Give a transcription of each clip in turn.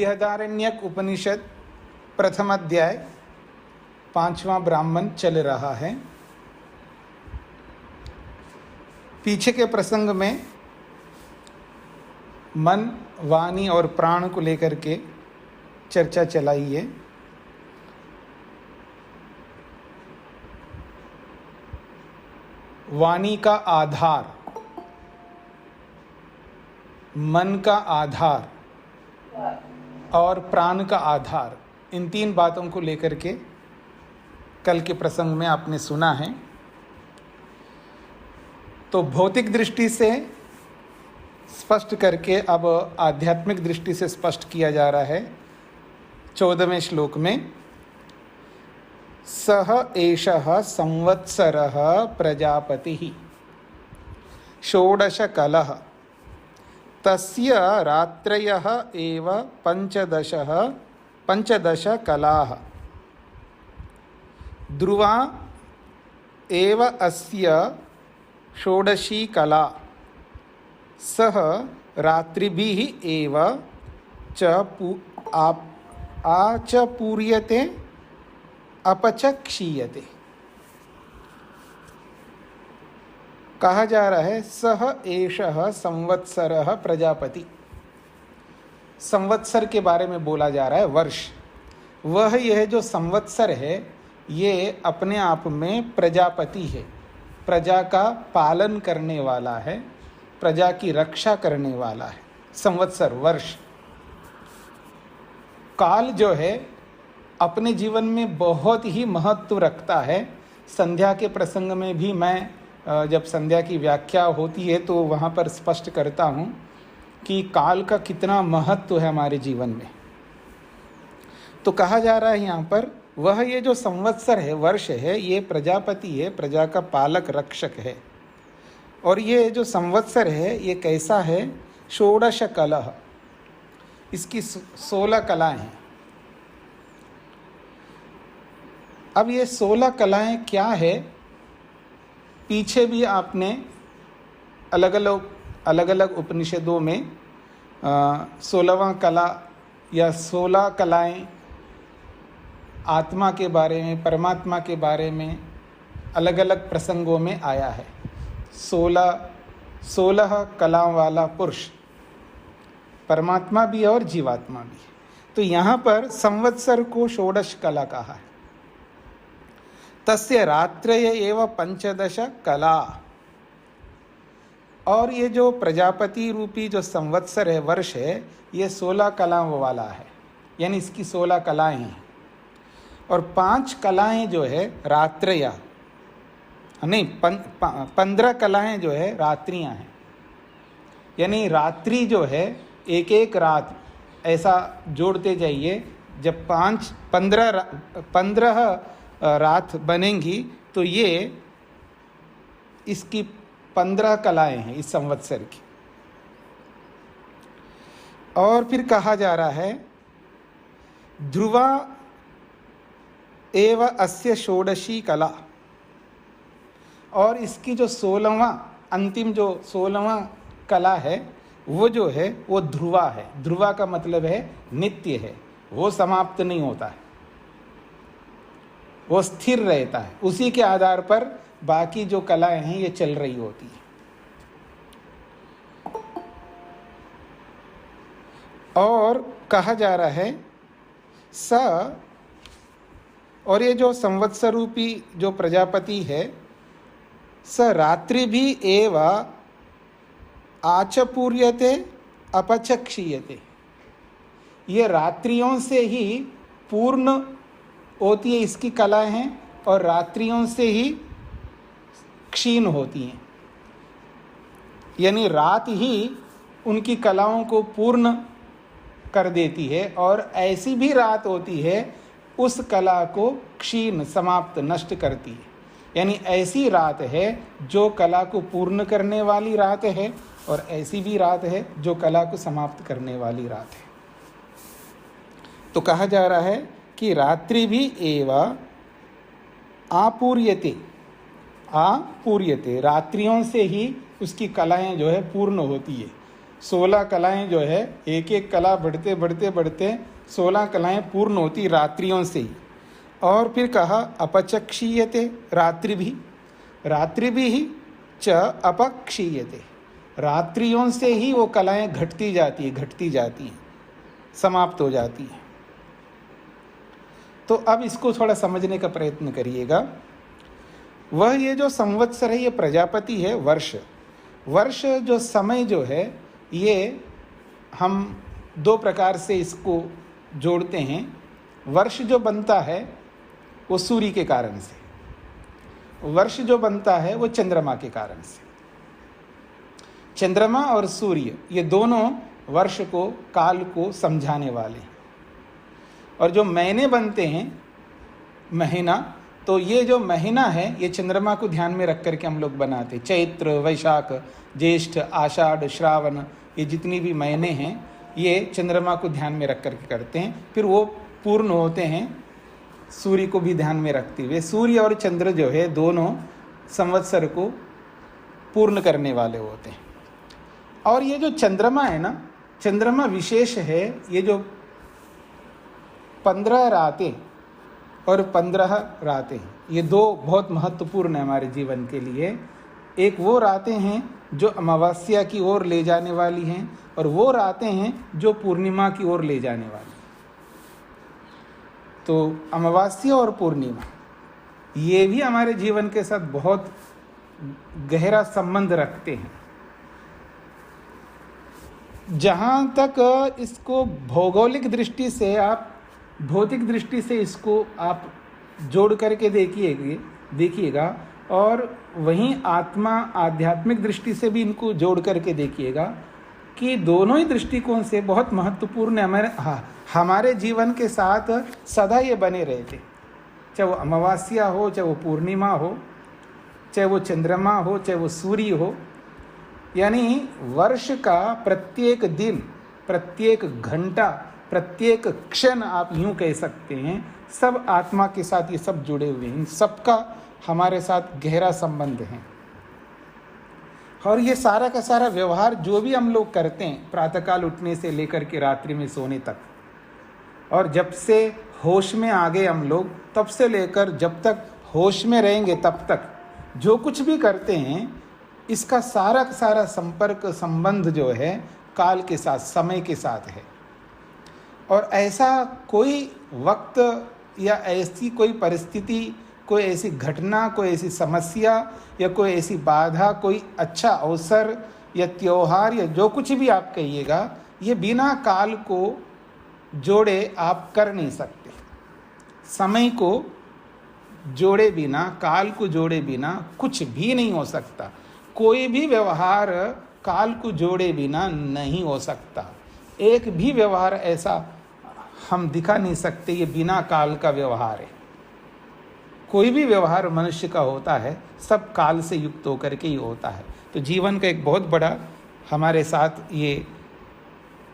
बृहदारण्यक उपनिषद प्रथम अध्याय 5वां ब्राह्मण चल रहा है। पीछे के प्रसंग में मन, वाणी और प्राण को लेकर के चर्चा चलाई है। वाणी का आधार, मन का आधार और प्राण का आधार, इन तीन बातों को लेकर के कल के प्रसंग में आपने सुना है। तो भौतिक दृष्टि से स्पष्ट करके अब आध्यात्मिक दृष्टि से स्पष्ट किया जा रहा है 14वें श्लोक में। सह एषः संवत्सरः प्रजापतिः षोडश कलः तस्य रात्रयः एव पंचदश कलाः ध्रुवा एव अस्य षोडशी कला सह रात्रिभिः एव च पूर्यते अपच क्षीयते। कहा जा रहा है सह एषः संवत्सरः प्रजापति। संवत्सर के बारे में बोला जा रहा है, वर्ष। वह यह जो संवत्सर है ये अपने आप में प्रजापति है, प्रजा का पालन करने वाला है, प्रजा की रक्षा करने वाला है। संवत्सर वर्ष काल जो है अपने जीवन में बहुत ही महत्व रखता है। संध्या के प्रसंग में भी मैं जब संध्या की व्याख्या होती है तो वहाँ पर स्पष्ट करता हूँ कि काल का कितना महत्व है हमारे जीवन में। तो कहा जा रहा है यहाँ पर वह ये जो संवत्सर है, वर्ष है, ये प्रजापति है, प्रजा का पालक रक्षक है। और ये जो संवत्सर है ये कैसा है? षोडश कलः, इसकी 16 कलाएं हैं। अब ये 16 कलाएं क्या है? पीछे भी आपने अलग अलग उपनिषदों में 16वां कला या 16 कलाएं आत्मा के बारे में, परमात्मा के बारे में अलग अलग प्रसंगों में आया है। 16 कलाओं वाला पुरुष परमात्मा भी है और जीवात्मा भी है। तो यहाँ पर संवत्सर को षोडश कला कहा है। तस्य रात्रय एव पंचदश कला। और ये जो प्रजापति रूपी जो संवत्सर है, वर्ष है, ये 16 कलाओं वाला है, यानी इसकी 16 कलाएं हैं। और 5 कलाएं जो है रात्रया, नहीं 15 कलाएं जो है रात्रियां हैं। यानी रात्रि जो है एक एक रात ऐसा जोड़ते जाइए। जब 15 रात बनेंगी तो ये इसकी 15 कलाएं हैं इस संवत्सर की। और फिर कहा जा रहा है ध्रुवा एव अस्य षोडशी कला। और इसकी जो 16वां, अंतिम जो 16वां कला है वो जो है वो ध्रुवा है। ध्रुवा का मतलब है नित्य है, वो समाप्त नहीं होता है, वो स्थिर रहता है। उसी के आधार पर बाकी जो कलाएं हैं ये चल रही होती है। और कहा जा रहा है और ये जो संवत्सर रूपी जो प्रजापति है स रात्रि भी एव आचपूर्यते अपचक्षीयते। ये रात्रियों से ही पूर्ण होती है, इसकी कलाएं हैं, और रात्रियों से ही क्षीण होती हैं। यानी रात ही उनकी कलाओं को पूर्ण कर देती है, और ऐसी भी रात होती है उस कला को क्षीण, समाप्त, नष्ट करती है। यानी ऐसी रात है जो कला को पूर्ण करने वाली रात है, और ऐसी भी रात है जो कला को समाप्त करने वाली रात है। तो कहा जा रहा है कि रात्रि भी एव आपूर्यते, रात्रियों से ही उसकी कलाएं जो है पूर्ण होती है। 16 कलाएं जो है, एक एक कला बढ़ते बढ़ते बढ़ते 16 कलाएं पूर्ण होती रात्रियों से ही। और फिर कहा अपचक्षीयते, रात्रि भी ही च अपक्षीयते, रात्रियों से ही वो कलाएं घटती जाती हैं, समाप्त हो जाती हैं। तो अब इसको थोड़ा समझने का प्रयत्न करिएगा। वह ये जो संवत्सर है, ये प्रजापति है, वर्ष जो समय जो है, ये हम दो प्रकार से इसको जोड़ते हैं। वर्ष जो बनता है वो सूर्य के कारण से, वर्ष जो बनता है वो चंद्रमा के कारण से। चंद्रमा और सूर्य ये दोनों वर्ष को, काल को समझाने वाले हैं। और जो महीने बनते हैं, महीना, तो ये जो महीना है ये चंद्रमा को ध्यान में रख करके हम लोग बनाते हैं। चैत्र, वैशाख, ज्येष्ठ, आषाढ़, श्रावण, ये जितनी भी महीने हैं ये चंद्रमा को ध्यान में रख करके करते हैं। फिर वो पूर्ण होते हैं सूर्य को भी ध्यान में रखते हुए। सूर्य और चंद्र जो है दोनों संवत्सर को पूर्ण करने वाले होते हैं। और ये जो चंद्रमा है ना, चंद्रमा विशेष है। ये जो 15 रातें और 15 रातें, ये दो बहुत महत्वपूर्ण है हमारे जीवन के लिए। एक वो रातें हैं जो अमावस्या की ओर ले जाने वाली हैं, और वो रातें हैं जो पूर्णिमा की ओर ले जाने वाली। तो अमावस्या और पूर्णिमा ये भी हमारे जीवन के साथ बहुत गहरा संबंध रखते हैं। जहाँ तक इसको भौगोलिक दृष्टि से, आप भौतिक दृष्टि से इसको आप जोड़ करके देखिएगा, और वहीं आत्मा आध्यात्मिक दृष्टि से भी इनको जोड़ करके देखिएगा कि दोनों ही दृष्टिकोण से बहुत महत्वपूर्ण है। हमारे जीवन के साथ सदा ये बने रहते, चाहे वो अमावस्या हो, चाहे वो पूर्णिमा हो, चाहे वो चंद्रमा हो, चाहे वो सूर्य हो। यानी वर्ष का प्रत्येक दिन, प्रत्येक घंटा, प्रत्येक क्षण, आप यूं कह सकते हैं, सब आत्मा के साथ ये सब जुड़े हुए हैं। इन सबका हमारे साथ गहरा संबंध है। और ये सारा का सारा व्यवहार जो भी हम लोग करते हैं, प्रातःकाल उठने से लेकर के रात्रि में सोने तक, और जब से होश में आ गए हम लोग, तब से लेकर जब तक होश में रहेंगे तब तक जो कुछ भी करते हैं, इसका सारा का सारा संपर्क, संबंध जो है काल के साथ, समय के साथ है। और ऐसा कोई वक्त या ऐसी कोई परिस्थिति, कोई ऐसी घटना, कोई ऐसी समस्या या कोई ऐसी बाधा, कोई अच्छा अवसर या त्योहार या जो कुछ भी आप कहिएगा, ये बिना काल को जोड़े आप कर नहीं सकते। समय को जोड़े बिना, काल को जोड़े बिना कुछ भी नहीं हो सकता। कोई भी व्यवहार काल को जोड़े बिना नहीं हो सकता। एक भी व्यवहार ऐसा हम दिखा नहीं सकते ये बिना काल का व्यवहार है। कोई भी व्यवहार मनुष्य का होता है, सब काल से युक्त होकर के ही होता है। तो जीवन का एक बहुत बड़ा हमारे साथ ये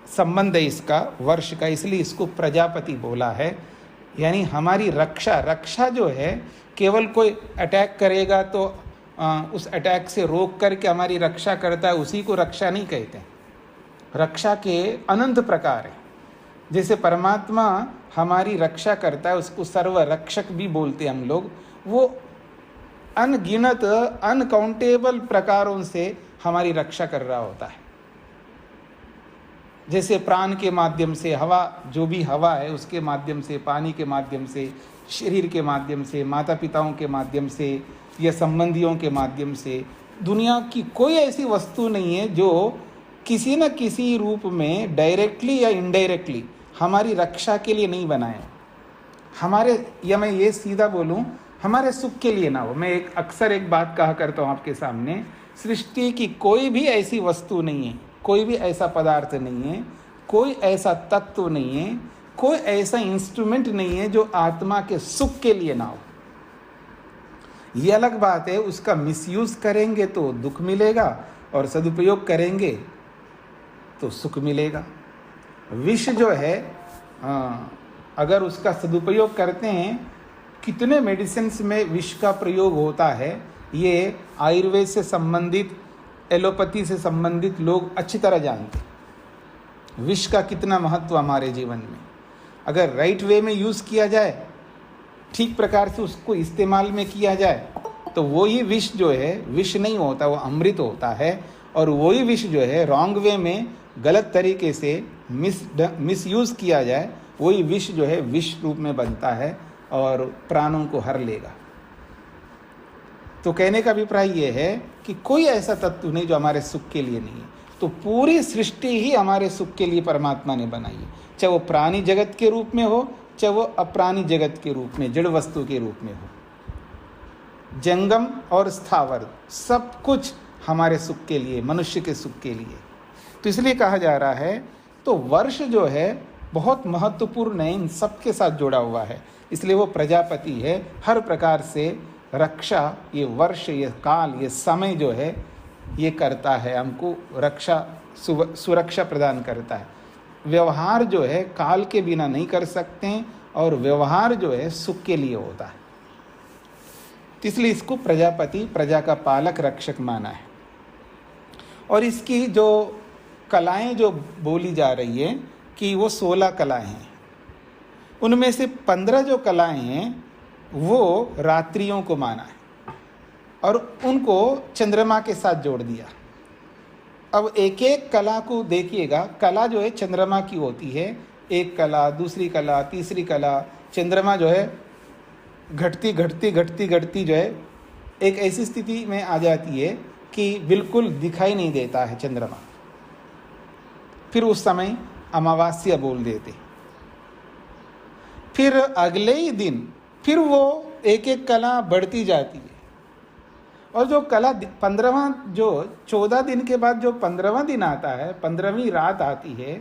संबंध है इसका, वर्ष का। इसलिए इसको प्रजापति बोला है। यानी हमारी रक्षा जो है, केवल कोई अटैक करेगा तो उस अटैक से रोक करके हमारी रक्षा करता है, उसी को रक्षा नहीं कहते। रक्षा के अनंत प्रकार है। जैसे परमात्मा हमारी रक्षा करता है, उसको सर्वरक्षक भी बोलते हैं हम लोग। वो अनगिनत, अनकाउंटेबल प्रकारों से हमारी रक्षा कर रहा होता है। जैसे प्राण के माध्यम से, हवा, जो भी हवा है उसके माध्यम से, पानी के माध्यम से, शरीर के माध्यम से, माता पिताओं के माध्यम से या संबंधियों के माध्यम से, दुनिया की कोई ऐसी वस्तु नहीं है जो किसी न किसी रूप में डायरेक्टली या इनडायरेक्टली हमारी रक्षा के लिए नहीं बनाए। हमारे, या मैं ये सीधा बोलूं, हमारे सुख के लिए ना हो। मैं अक्सर एक बात कहा करता हूँ आपके सामने, सृष्टि की कोई भी ऐसी वस्तु नहीं है, कोई भी ऐसा पदार्थ नहीं है, कोई ऐसा तत्व नहीं है, कोई ऐसा इंस्ट्रूमेंट नहीं है जो आत्मा के सुख के लिए ना हो। ये अलग बात है, उसका मिसयूज करेंगे तो दुख मिलेगा और सदुपयोग करेंगे तो सुख मिलेगा। विष जो है, अगर उसका सदुपयोग करते हैं, कितने मेडिसिन्स में विष का प्रयोग होता है, ये आयुर्वेद से संबंधित एलोपैथी से संबंधित लोग अच्छी तरह जानते हैं विष का कितना महत्व हमारे जीवन में। अगर राइट वे में यूज़ किया जाए, ठीक प्रकार से उसको इस्तेमाल में किया जाए, तो वही विष जो है विष नहीं होता, वो अमृत होता है। और वही विष जो है रॉन्ग वे में, गलत तरीके से मिसयूज़ किया जाए, वही विष जो है विष रूप में बनता है और प्राणों को हर लेगा। तो कहने का अभिप्राय ये है कि कोई ऐसा तत्व नहीं जो हमारे सुख के लिए नहीं है। तो पूरी सृष्टि ही हमारे सुख के लिए परमात्मा ने बनाई है, चाहे वो प्राणी जगत के रूप में हो, चाहे वो अप्राणी जगत के रूप में, जड़ वस्तु के रूप में हो। जंगम और स्थावर सब कुछ हमारे सुख के लिए, मनुष्य के सुख के लिए। तो इसलिए कहा जा रहा है, तो वर्ष जो है बहुत महत्वपूर्ण है, इन सबके साथ जुड़ा हुआ है। इसलिए वो प्रजापति है, हर प्रकार से रक्षा, ये वर्ष, ये काल, ये समय जो है ये करता है, हमको रक्षा, सुरक्षा प्रदान करता है। व्यवहार जो है काल के बिना नहीं कर सकते हैं, और व्यवहार जो है सुख के लिए होता है। तो इसलिए इसको प्रजापति, प्रजा का पालक, रक्षक माना है। और इसकी जो कलाएं जो बोली जा रही है कि वो 16 कलाएं हैं, उनमें से 15 जो कलाएं हैं वो रात्रियों को माना है और उनको चंद्रमा के साथ जोड़ दिया। अब एक एक कला को देखिएगा, कला जो है चंद्रमा की होती है, एक कला, दूसरी कला, तीसरी कला। चंद्रमा जो है घटती घटती घटती घटती जो है एक ऐसी स्थिति में आ जाती है कि बिल्कुल दिखाई नहीं देता है चंद्रमा। फिर उस समय अमावस्या बोल देते। फिर अगले ही दिन फिर वो एक एक कला बढ़ती जाती है, और जो कला 15वां, जो 14 दिन के बाद जो 15वां दिन आता है, 15वीं रात आती है,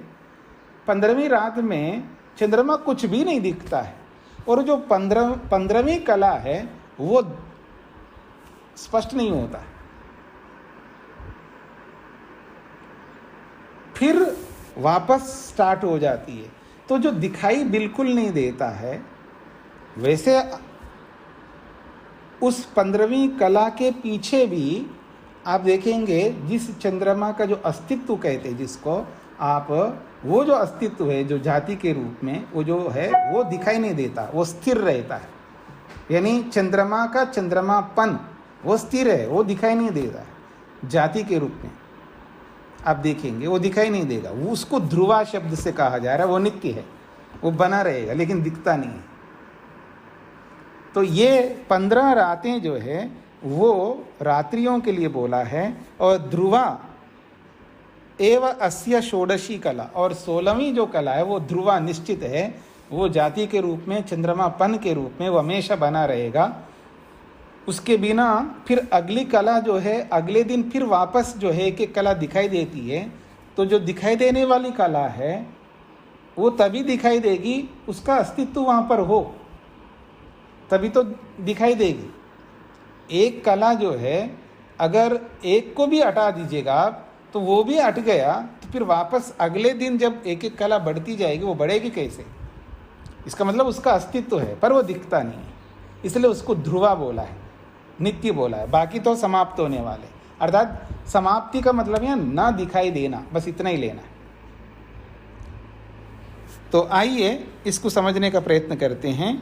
15वीं रात में चंद्रमा कुछ भी नहीं दिखता है, और जो 15वीं कला है वो स्पष्ट नहीं होता। फिर वापस स्टार्ट हो जाती है, तो जो दिखाई बिल्कुल नहीं देता है, वैसे उस 15वीं कला के पीछे भी आप देखेंगे, जिस चंद्रमा का जो अस्तित्व कहते हैं, जिसको आप, वो जो अस्तित्व है जो जाति के रूप में, वो जो है वो दिखाई नहीं देता, वो स्थिर रहता है। यानी चंद्रमा का चंद्रमापन वो स्थिर है, वो दिखाई नहीं देता है। जाति के रूप में आप देखेंगे वो दिखाई नहीं देगा, वो उसको ध्रुवा शब्द से कहा जा रहा है। वो नित्य है, वो बना रहेगा, लेकिन दिखता नहीं है। तो ये 15 रातें जो है वो रात्रियों के लिए बोला है। और ध्रुवा एवं अस्य षोडशी कला, और 16वीं जो कला है वो ध्रुवा निश्चित है, वो जाति के रूप में, चंद्रमापन के रूप में वो हमेशा बना रहेगा। उसके बिना फिर अगली कला जो है अगले दिन फिर वापस जो है एक एक कला दिखाई देती है। तो जो दिखाई देने वाली कला है वो तभी दिखाई देगी, उसका अस्तित्व वहाँ पर हो, तभी तो दिखाई देगी। एक कला जो है अगर एक को भी हटा दीजिएगा आप, तो वो भी हट गया, तो फिर वापस अगले दिन जब एक एक कला बढ़ती जाएगी, वो बढ़ेगी कैसे? इसका मतलब उसका अस्तित्व है पर वो दिखता नहीं है, इसलिए उसको ध्रुवा बोला है, नित्य बोला है। बाकी तो समाप्त होने वाले, अर्थात समाप्ति का मतलब यहाँ ना दिखाई देना, बस इतना ही लेना है। तो आइए इसको समझने का प्रयत्न करते हैं।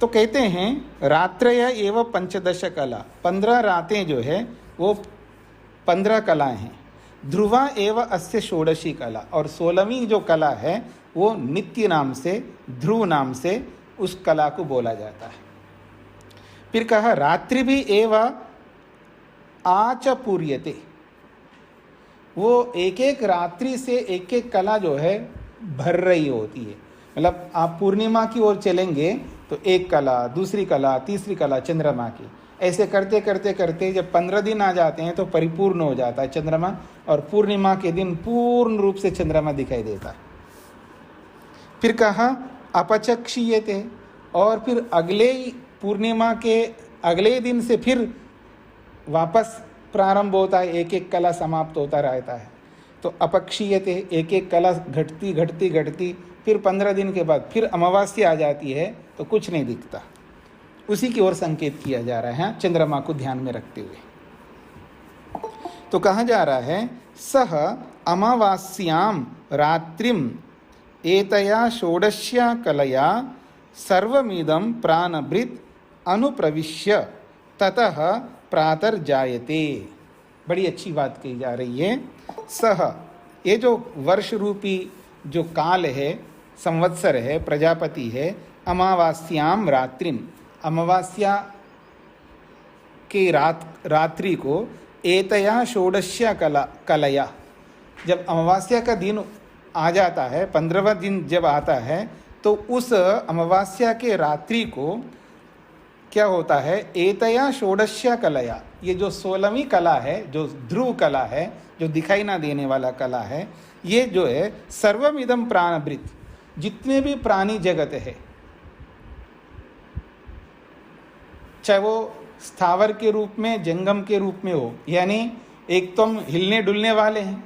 तो कहते हैं रात्रय एवं 15 कला, 15 रातें जो है वो 15 कलाएं हैं। ध्रुवा एवं अस्य षोडशी कला, और 16वीं जो कला है वो नित्य नाम से, ध्रुव नाम से उस कला को बोला जाता है। फिर कहा रात्रि भी एवं आच पूर्यते, वो एक एक रात्रि से एक एक कला जो है भर रही होती है। मतलब आप पूर्णिमा की ओर चलेंगे तो एक कला, दूसरी कला, तीसरी कला चंद्रमा की, ऐसे करते करते करते जब 15 दिन आ जाते हैं तो परिपूर्ण हो जाता है चंद्रमा, और पूर्णिमा के दिन पूर्ण रूप से चंद्रमा दिखाई देता है। फिर कहा अपचक्षीयते, और फिर अगले पूर्णिमा के अगले दिन से फिर वापस प्रारंभ होता है, एक एक कला समाप्त होता रहता है। तो अपक्षीयते, एक एक कला घटती घटती घटती, फिर 15 दिन के बाद फिर अमावस्या आ जाती है तो कुछ नहीं दिखता। उसी की ओर संकेत किया जा रहा है चंद्रमा को ध्यान में रखते हुए। तो कहा जा रहा है सह अमावास्याम रात्रिम एतया षोडश्या कलया सर्वमिदं प्राणभृत अनुप्रविश्य ततः प्रातर्जायते। बड़ी अच्छी बात कही जा रही है। सह, ये जो वर्ष रूपी जो काल है, संवत्सर है, प्रजापति है, अमावास्याम रात्रिम, अमावास्या के रात्रि को एतया षोडश्या कलया, जब अमावास्या का दिन आ जाता है, 15वां दिन जब आता है, तो उस अमावास्या के रात्रि को क्या होता है, एतया षोडश्या कलया, ये जो 16वीं कला है, जो ध्रुव कला है, जो दिखाई ना देने वाला कला है, ये जो है सर्वमिदं प्राणभृत, जितने भी प्राणी जगत है, चाहे वो स्थावर के रूप में, जंगम के रूप में हो, यानी एक तो हम हिलने डुलने वाले हैं,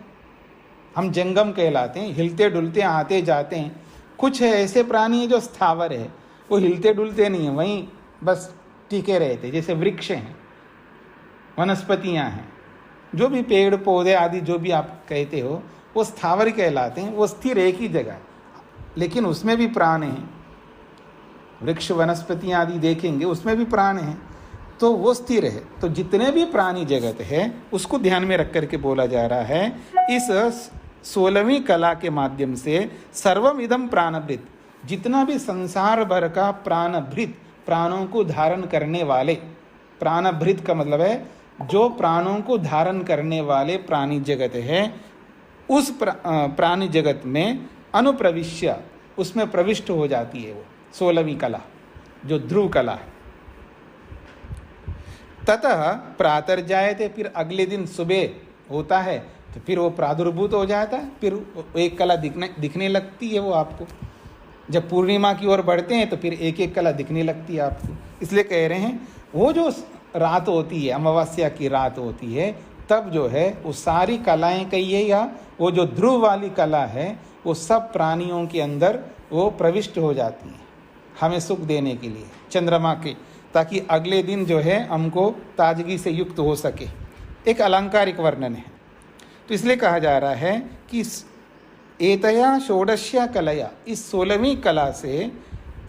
हम जंगम कहलाते हैं, हिलते डुलते आते जाते हैं। कुछ है ऐसे प्राणी हैं जो स्थावर है, वो हिलते डुलते नहीं है, वहीं बस टिके रहते, जैसे वृक्ष हैं, वनस्पतियां हैं, जो भी पेड़ पौधे आदि जो भी आप कहते हो, वो स्थावर कहलाते हैं, वो स्थिर एक ही जगह, लेकिन उसमें भी प्राण हैं। वृक्ष वनस्पतियां आदि देखेंगे, उसमें भी प्राण हैं, तो वो स्थिर है। तो जितने भी प्राणी जगत है उसको ध्यान में रख करके बोला जा रहा है, इस 16वीं कला के माध्यम से सर्वम इदम प्राणभृत, जितना भी संसार भर का प्राणभृत, प्राणों को धारण करने वाले, प्राणभृत का मतलब है जो प्राणों को धारण करने वाले प्राणी जगत है, उस प्राणी जगत में अनुप्रविश्य, उसमें प्रविष्ट हो जाती है वो 16वीं कला, जो ध्रुव कला है। ततः प्रातर्जायते, फिर अगले दिन सुबह होता है तो फिर वो प्रादुर्भूत हो जाता है, फिर एक कला दिखने लगती है वो आपको। जब पूर्णिमा की ओर बढ़ते हैं तो फिर एक एक कला दिखने लगती है आपको। इसलिए कह रहे हैं वो जो रात होती है, अमावस्या की रात होती है, तब जो है वो सारी कलाएं कहिए या वो जो ध्रुव वाली कला है, वो सब प्राणियों के अंदर वो प्रविष्ट हो जाती है, हमें सुख देने के लिए, चंद्रमा के, ताकि अगले दिन जो है हमको ताजगी से युक्त हो सके। एक अलंकारिक वर्णन है। तो इसलिए कहा जा रहा है कि एतया षोडश्या कलया, इस 16वीं कला से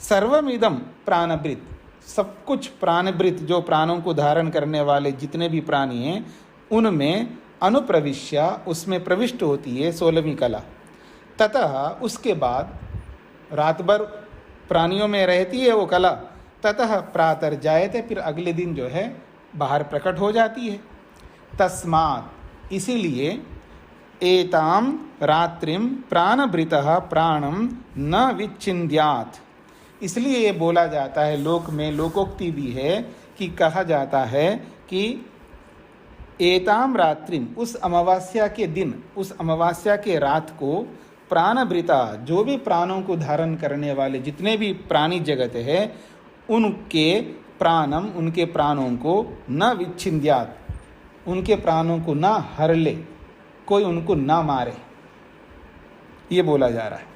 सर्वमिदम प्राणभृत, सब कुछ प्राणभृत, जो प्राणों को धारण करने वाले जितने भी प्राणी हैं, उनमें अनुप्रविश्या, उसमें प्रविष्ट होती है 16वीं कला। ततः उसके बाद रात भर प्राणियों में रहती है वो कला, ततः प्रातर्जायते, फिर अगले दिन जो है बाहर प्रकट हो जाती है। तस्मात्, इसीलिए एताम रात्रिम प्राणभृतः प्राणम न विच्छिन्द्यात्, इसलिए ये बोला जाता है, लोक में लोकोक्ति भी है कि कहा जाता है कि एताम रात्रिम, उस अमावस्या के दिन, उस अमावस्या के रात को प्राणभृता, जो भी प्राणों को धारण करने वाले जितने भी प्राणी जगत है, उनके प्राणम, उनके प्राणों को न विच्छिन्द्यात्, उनके प्राणों को ना हर ले, कोई उनको ना मारे, ये बोला जा रहा है।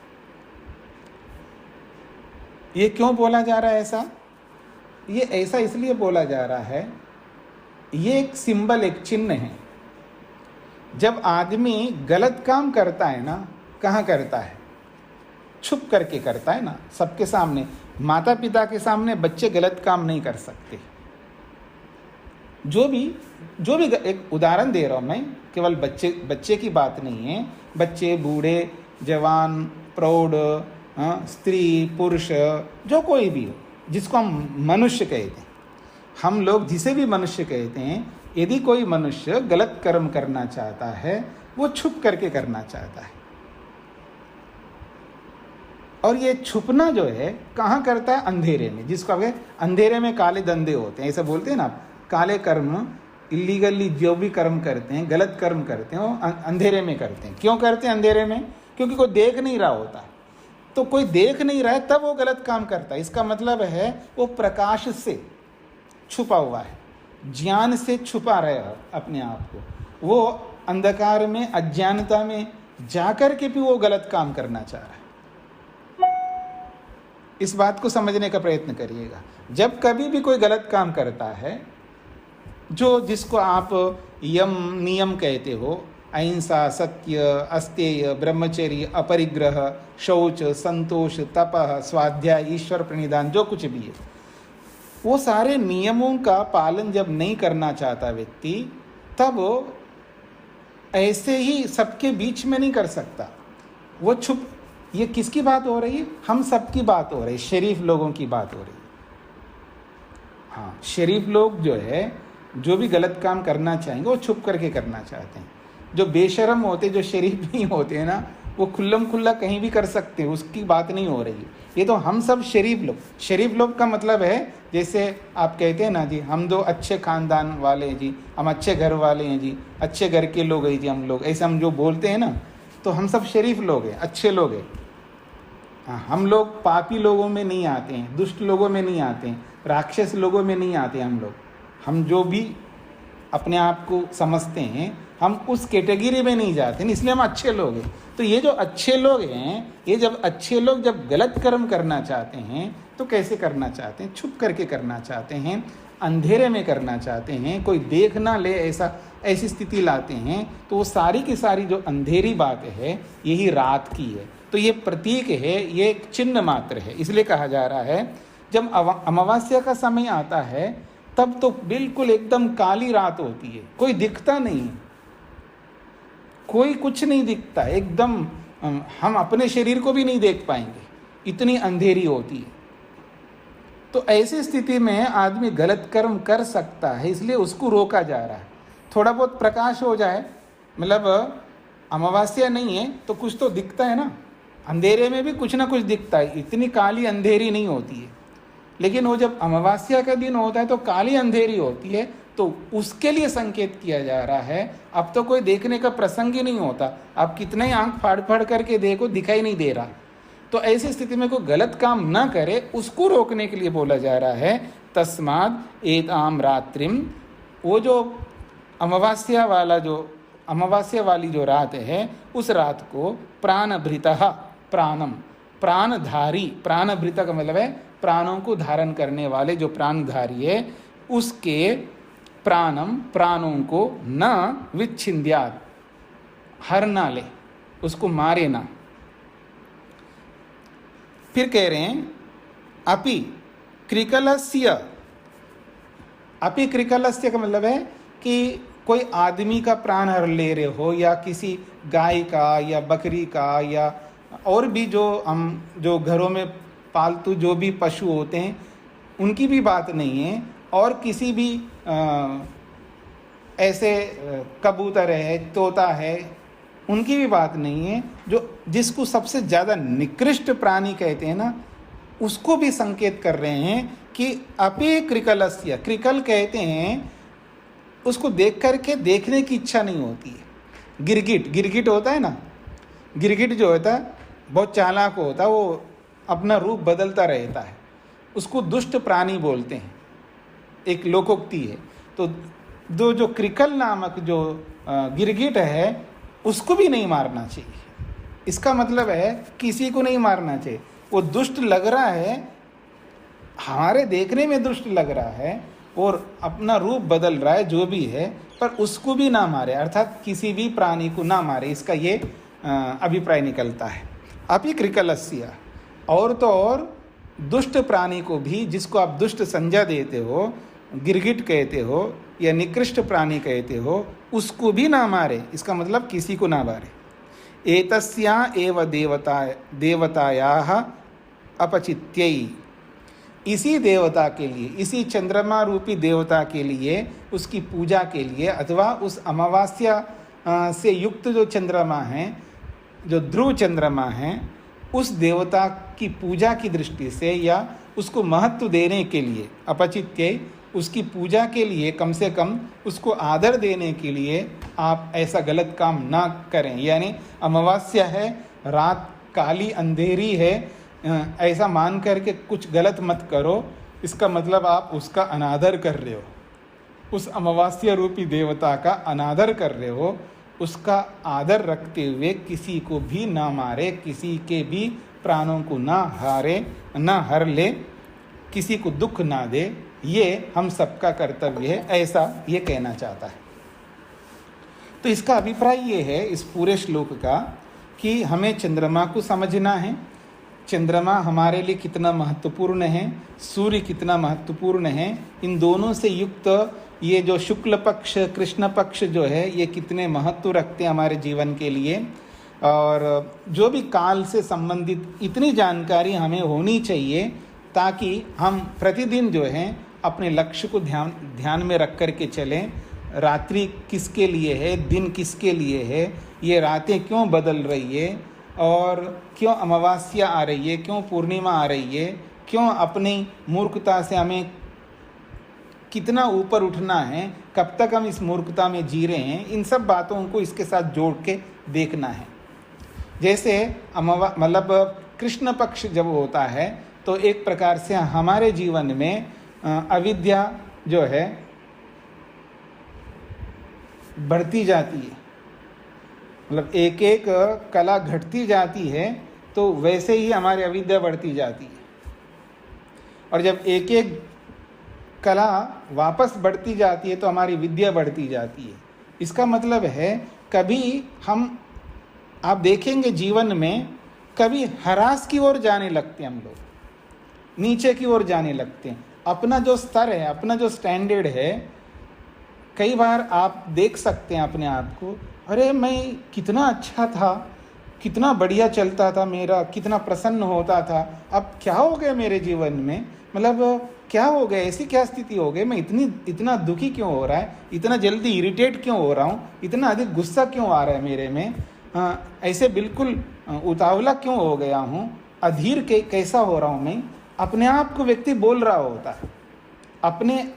ये क्यों बोला जा रहा है ऐसा? ये ऐसा इसलिए बोला जा रहा है, ये एक सिंबल, एक चिन्ह है। जब आदमी गलत काम करता है ना, कहाँ करता है? छुप करके करता है ना, सबके सामने। माता पिता के सामने बच्चे गलत काम नहीं कर सकते। जो भी एक उदाहरण दे रहा हूँ मैं, केवल बच्चे की बात नहीं है, बच्चे, बूढ़े, जवान, प्रौढ़, स्त्री, पुरुष, जो कोई भी हो, जिसको हम मनुष्य कहते हैं, हम लोग जिसे भी मनुष्य कहते हैं, यदि कोई मनुष्य गलत कर्म करना चाहता है, वो छुप करके करना चाहता है। और ये छुपना जो है कहाँ करता है? अंधेरे में, जिसको आप अंधेरे में काले धंधे होते हैं, ऐसा बोलते हैं ना आप। काले कर्म, इलीगली जो भी कर्म करते हैं, गलत कर्म करते हैं, वो अंधेरे में करते हैं। क्यों करते हैं अंधेरे में? क्योंकि कोई देख नहीं रहा होता। तो कोई देख नहीं रहा है तब वो गलत काम करता है। इसका मतलब है वो प्रकाश से छुपा हुआ है, ज्ञान से छुपा रहा है अपने आप को। वो अंधकार में, अज्ञानता में जाकर के भी वो गलत काम करना चाह रहा है। इस बात को समझने का प्रयत्न करिएगा। जब कभी भी कोई गलत काम करता है, जिसको आप यम नियम कहते हो, अहिंसा, सत्य, अस्तेय, ब्रह्मचर्य, अपरिग्रह, शौच, संतोष, तपः, स्वाध्याय, ईश्वर प्रणिधान, जो कुछ भी है, वो सारे नियमों का पालन जब नहीं करना चाहता व्यक्ति, तब ऐसे ही सबके बीच में नहीं कर सकता, वो छुप। ये किसकी बात हो रही है? हम सबकी बात हो रही है, शरीफ लोगों की बात हो रही है। हाँ, शरीफ लोग जो है, जो भी गलत काम करना चाहेंगे वो छुप करके करना चाहते हैं। जो बेशरम होते, जो शरीफ नहीं होते हैं ना, वो खुल्लम खुल्ला कहीं भी कर सकते हैं, उसकी बात नहीं हो रही है। ये तो हम सब शरीफ लोग। शरीफ लोग का मतलब है, जैसे आप कहते हैं ना जी, हम दो अच्छे खानदान वाले हैं जी, हम अच्छे घर वाले हैं जी, अच्छे घर के लोग हैं जी हम लोग, ऐसे हम जो बोलते हैं ना, तो हम सब शरीफ लोग हैं, अच्छे लोग हैं। हाँ, हम लोग पापी लोगों में नहीं आते हैं, दुष्ट लोगों में नहीं आते हैं, राक्षस लोगों में नहीं आते हम लोग। हम जो भी अपने आप को समझते हैं, हम उस कैटेगरी में नहीं जाते हैं, इसलिए हम अच्छे लोग हैं। तो ये जो अच्छे लोग हैं, ये जब अच्छे लोग जब गलत कर्म करना चाहते हैं तो कैसे करना चाहते हैं? छुप करके करना चाहते हैं, अंधेरे में करना चाहते हैं, कोई देख ना ले, ऐसी स्थिति लाते हैं। तो वो सारी की सारी जो अंधेरी बात है, यही रात की है। तो ये प्रतीक है, ये एक चिन्ह मात्र है। इसलिए कहा जा रहा है, जब अमावस्या का समय आता है तब तो बिल्कुल एकदम काली रात होती है, कोई दिखता नहीं, कोई कुछ नहीं दिखता, एकदम हम अपने शरीर को भी नहीं देख पाएंगे, इतनी अंधेरी होती है। तो ऐसी स्थिति में आदमी गलत कर्म कर सकता है, इसलिए उसको रोका जा रहा है। थोड़ा बहुत प्रकाश हो जाए, मतलब अमावस्या नहीं है तो कुछ तो दिखता है ना, अंधेरे में भी कुछ ना कुछ दिखता है, इतनी काली अंधेरी नहीं होती है। लेकिन वो जब अमावस्या का दिन होता है तो काली अंधेरी होती है, तो उसके लिए संकेत किया जा रहा है। अब तो कोई देखने का प्रसंग ही नहीं होता, आप कितने ही आंख फाड़ फाड़ करके देखो, दिखाई नहीं दे रहा। तो ऐसी स्थिति में कोई गलत काम ना करे, उसको रोकने के लिए बोला जा रहा है, तस्माद एताम रात्रिम, वो जो अमावस्या वाली जो रात है, उस रात को प्राणभृतः, प्राणम, प्राणधारी, प्राणभृत का मतलब है प्राणों को धारण करने वाले, जो प्राणधारी है, उसके प्राणम, प्राणों को न विच्छिन्द्यात्, हर ना ले, उसको मारे ना। फिर कह रहे हैं अपि कृकलस्य, अपि कृकलस्य का मतलब है कि कोई आदमी का प्राण हर ले रहे हो, या किसी गाय का या बकरी का, या और भी जो घरों में पालतू जो भी पशु होते हैं, उनकी भी बात नहीं है, और किसी भी ऐसे कबूतर है, तोता है, उनकी भी बात नहीं है। जिसको सबसे ज़्यादा निकृष्ट प्राणी कहते हैं ना, उसको भी संकेत कर रहे हैं कि अपि कृकलस्य, कृकल कहते हैं उसको देख करके देखने की इच्छा नहीं होती है। गिरगिट होता है ना, गिरगिट जो होता है बहुत चालाक होता है, वो अपना रूप बदलता रहता है, उसको दुष्ट प्राणी बोलते हैं, एक लोकोक्ति है। तो जो कृकल नामक जो गिरगिट है, उसको भी नहीं मारना चाहिए। इसका मतलब है किसी को नहीं मारना चाहिए। वो दुष्ट लग रहा है, हमारे देखने में दुष्ट लग रहा है, और अपना रूप बदल रहा है, जो भी है, पर उसको भी ना मारे, अर्थात किसी भी प्राणी को ना मारे, इसका ये अभिप्राय निकलता है। अपि कृकलस्य, और तो और दुष्ट प्राणी को भी, जिसको आप दुष्ट संज्ञा देते हो, गिरगिट कहते हो या निकृष्ट प्राणी कहते हो, उसको भी ना मारे, इसका मतलब किसी को ना मारे। एतस्या एव देवतायाः अपचित्यै, इसी देवता के लिए, इसी चंद्रमा रूपी देवता के लिए, उसकी पूजा के लिए, अथवा उस अमावस्या से युक्त जो चंद्रमा है, जो ध्रुव चंद्रमा है, उस देवता की पूजा की दृष्टि से या उसको महत्व देने के लिए, अपचित्य, उसकी पूजा के लिए, कम से कम उसको आदर देने के लिए आप ऐसा गलत काम ना करें। यानी अमावस्या है, रात काली अंधेरी है, ऐसा मान करके कुछ गलत मत करो, इसका मतलब आप उसका अनादर कर रहे हो, उस अमावस्या रूपी देवता का अनादर कर रहे हो। उसका आदर रखते हुए किसी को भी ना मारे, किसी के भी प्राणों को ना हर ले, किसी को दुख ना दे, ये हम सबका कर्तव्य है, ऐसा ये कहना चाहता है। तो इसका अभिप्राय ये है इस पूरे श्लोक का कि हमें चंद्रमा को समझना है, चंद्रमा हमारे लिए कितना महत्वपूर्ण है, सूर्य कितना महत्वपूर्ण है, इन दोनों से युक्त ये जो शुक्ल पक्ष कृष्ण पक्ष जो है ये कितने महत्व रखते हैं हमारे जीवन के लिए, और जो भी काल से संबंधित इतनी जानकारी हमें होनी चाहिए ताकि हम प्रतिदिन जो है अपने लक्ष्य को ध्यान में रख कर के चलें। रात्रि किसके लिए है, दिन किसके लिए है, ये रातें क्यों बदल रही है, और क्यों अमावस्या आ रही है, क्यों पूर्णिमा आ रही है, क्यों अपनी मूर्खता से हमें कितना ऊपर उठना है, कब तक हम इस मूर्खता में जी रहे हैं, इन सब बातों को इसके साथ जोड़ के देखना है। जैसे मतलब कृष्ण पक्ष जब होता है तो एक प्रकार से हमारे जीवन में अविद्या जो है बढ़ती जाती है, मतलब एक एक कला घटती जाती है तो वैसे ही हमारी अविद्या बढ़ती जाती है, और जब एक एक कला वापस बढ़ती जाती है तो हमारी विद्या बढ़ती जाती है। इसका मतलब है कभी हम, आप देखेंगे जीवन में कभी ह्रास की ओर जाने लगते हैं हम लोग, नीचे की ओर जाने लगते हैं। अपना जो स्तर है, अपना जो स्टैंडर्ड है, कई बार आप देख सकते हैं अपने आप को, अरे मैं कितना अच्छा था, कितना बढ़िया चलता था मेरा, कितना प्रसन्न होता था, अब क्या हो गया मेरे जीवन में, मतलब क्या हो गया, ऐसी क्या स्थिति हो गई, मैं इतना दुखी क्यों हो रहा है, इतना जल्दी इरिटेट क्यों हो रहा हूँ, इतना अधिक गुस्सा क्यों आ रहा है मेरे में, ऐसे बिल्कुल उतावला क्यों हो गया हूँ, अधीर कैसा हो रहा हूँ मैं। अपने आप को व्यक्ति बोल रहा होता है,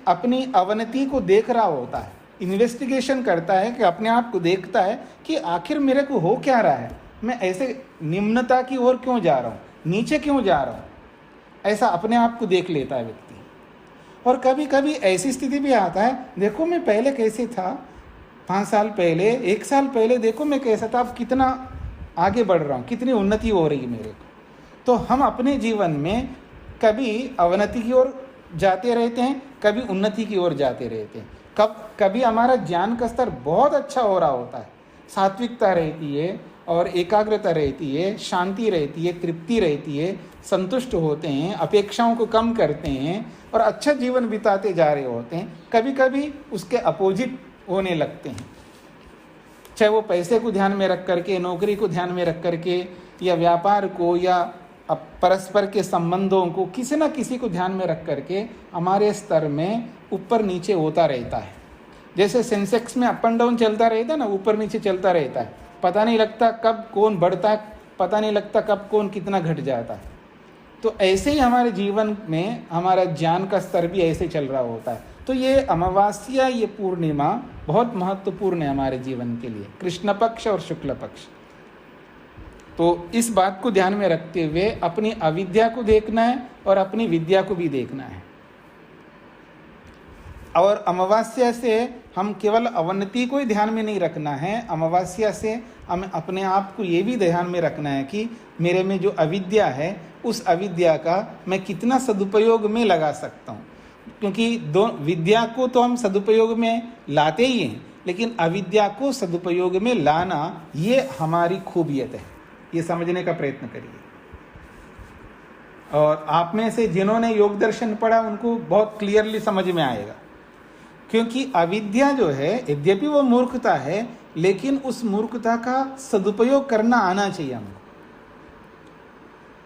अपनी अवनति को देख रहा होता है, इन्वेस्टिगेशन करता है कि अपने आप को देखता है कि आखिर मेरे को हो क्या रहा है, मैं ऐसे निम्नता की ओर क्यों जा रहा हूँ, नीचे क्यों जा रहा हूँ, ऐसा अपने आप को देख लेता है व्यक्ति। और कभी कभी ऐसी स्थिति भी आता है, देखो मैं पहले कैसे था, 5 साल पहले, 1 साल पहले देखो मैं कैसा था, अब कितना आगे बढ़ रहा हूँ, कितनी उन्नति हो रही है मेरे को। तो हम अपने जीवन में कभी अवनति की ओर जाते रहते हैं, कभी उन्नति की ओर जाते रहते हैं। कभी हमारा ज्ञान का स्तर बहुत अच्छा हो रहा होता है, सात्विकता रहती है और एकाग्रता रहती है, शांति रहती है, तृप्ति रहती है, संतुष्ट होते हैं, अपेक्षाओं को कम करते हैं और अच्छा जीवन बिताते जा रहे होते हैं। कभी कभी उसके अपोजिट होने लगते हैं, चाहे वो पैसे को ध्यान में रख करके, नौकरी को ध्यान में रख करके, या व्यापार को, या परस्पर के संबंधों को, किसी न किसी को ध्यान में रख करके हमारे स्तर में ऊपर नीचे होता रहता है। जैसे सेंसेक्स में अप एंड डाउन चलता रहता है ना, ऊपर नीचे चलता रहता है, पता नहीं लगता कब कौन बढ़ता है, पता नहीं लगता कब कौन कितना घट जाता है। तो ऐसे ही हमारे जीवन में हमारा ज्ञान का स्तर भी ऐसे चल रहा होता है। तो ये अमावस्या, ये पूर्णिमा बहुत महत्वपूर्ण है हमारे जीवन के लिए, कृष्ण पक्ष और शुक्ल पक्ष। तो इस बात को ध्यान में रखते हुए अपनी अविद्या को देखना है और अपनी विद्या को भी देखना है। और अमावस्या से हम केवल अवनति को ही ध्यान में नहीं रखना है, अमावस्या से हमें अपने आप को ये भी ध्यान में रखना है कि मेरे में जो अविद्या है, उस अविद्या का मैं कितना सदुपयोग में लगा सकता हूँ। क्योंकि दो विद्या को तो हम सदुपयोग में लाते ही हैं, लेकिन अविद्या को सदुपयोग में लाना ये हमारी खूबियत है, ये समझने का प्रयत्न करिए। और आप में से जिन्होंने योग दर्शन पढ़ा उनको बहुत क्लियरली समझ में आएगा, क्योंकि अविद्या जो है, यद्यपि वो मूर्खता है, लेकिन उस मूर्खता का सदुपयोग करना आना चाहिए हमको,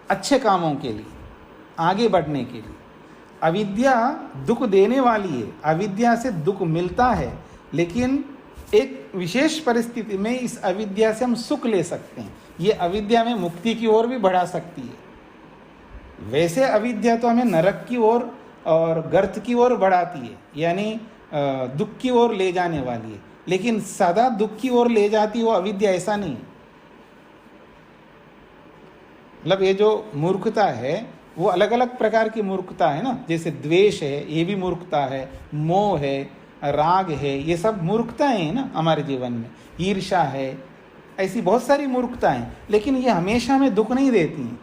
अच्छे कामों के लिए, आगे बढ़ने के लिए। अविद्या दुख देने वाली है, अविद्या से दुख मिलता है, लेकिन एक विशेष परिस्थिति में इस अविद्या से हम सुख ले सकते हैं। ये अविद्या में मुक्ति की ओर भी बढ़ा सकती है। वैसे अविद्या तो हमें नरक की ओर और गर्त की ओर बढ़ाती है, यानी दुख की ओर ले जाने वाली है, लेकिन सदा दुख की ओर ले जाती वो अविद्या ऐसा नहीं है। मतलब ये जो मूर्खता है वो अलग अलग प्रकार की मूर्खता है ना, जैसे द्वेष है, ये भी मूर्खता है, मोह है, राग है, ये सब मूर्खताएं हैं ना हमारे जीवन में, ईर्ष्या है, ऐसी बहुत सारी मूर्खताएं। लेकिन ये हमेशा हमें दुख नहीं देती हैं,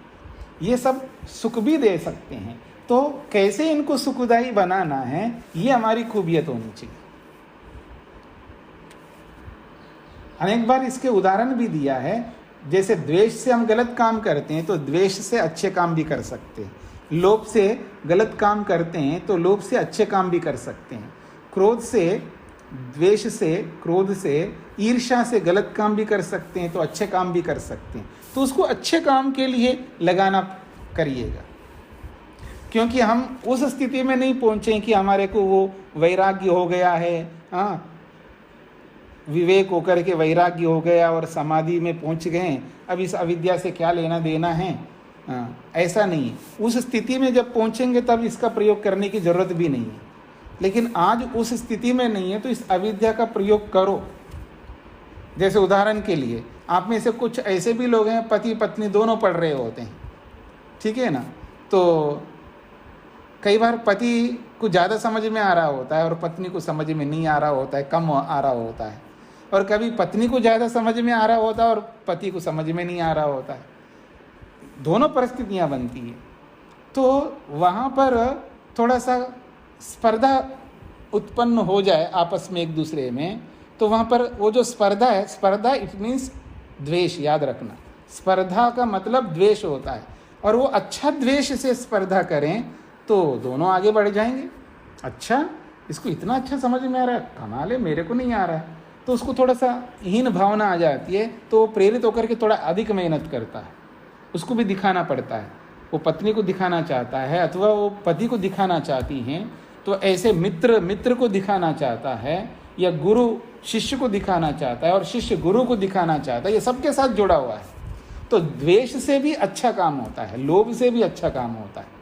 ये सब सुख भी दे सकते हैं। तो कैसे इनको सुखदायी बनाना है, ये हमारी खूबियत होनी चाहिए। अनेक बार इसके उदाहरण भी दिया है। जैसे द्वेष से हम गलत काम करते हैं तो द्वेष से अच्छे काम भी कर सकते हैं, लोभ से गलत काम करते हैं तो लोभ से अच्छे काम भी कर सकते हैं, क्रोध से, द्वेष से, क्रोध से, ईर्ष्या से गलत काम भी कर सकते हैं तो अच्छे काम भी कर सकते हैं। तो उसको अच्छे काम के लिए लगाना करिएगा, क्योंकि हम उस स्थिति में नहीं पहुंचे कि हमारे को वो वैराग्य हो गया है, हाँ, विवेक होकर के वैराग्य हो गया और समाधि में पहुंच गए, अब इस अविद्या से क्या लेना देना है। हाँ, ऐसा नहीं है। उस स्थिति में जब पहुंचेंगे तब इसका प्रयोग करने की जरूरत भी नहीं है, लेकिन आज उस स्थिति में नहीं है तो इस अविद्या का प्रयोग करो। जैसे उदाहरण के लिए आप में से कुछ ऐसे भी लोग हैं, पति पत्नी दोनों पढ़ रहे होते हैं, ठीक है ना, तो कई बार पति को ज़्यादा समझ में आ रहा होता है और पत्नी को समझ में नहीं आ रहा होता है, कम आ रहा होता है, और कभी पत्नी को ज़्यादा समझ में आ रहा होता है और पति को समझ में नहीं आ रहा होता है। दोनों परिस्थितियाँ बनती हैं। तो वहाँ पर थोड़ा सा स्पर्धा उत्पन्न हो जाए आपस में एक दूसरे में, तो वहाँ पर वो जो स्पर्धा है, स्पर्धा इट मीन्स द्वेष, याद रखना, स्पर्धा का मतलब द्वेष होता है, और वो अच्छा द्वेष से स्पर्धा करें तो दोनों आगे बढ़ जाएंगे। अच्छा, इसको इतना अच्छा समझ में आ रहा है, कमाल है, मेरे को नहीं आ रहा है, तो उसको थोड़ा सा हीन भावना आ जाती है, तो प्रेरित होकर के थोड़ा अधिक मेहनत करता है, उसको भी दिखाना पड़ता है। वो पत्नी को दिखाना चाहता है अथवा वो पति को दिखाना चाहती हैं, तो ऐसे मित्र को दिखाना चाहता है, या गुरु शिष्य को दिखाना चाहता है और शिष्य गुरु को दिखाना चाहता है, ये सबके साथ जुड़ा हुआ है। तो द्वेष से भी अच्छा काम होता है, लोभ से भी अच्छा काम होता है।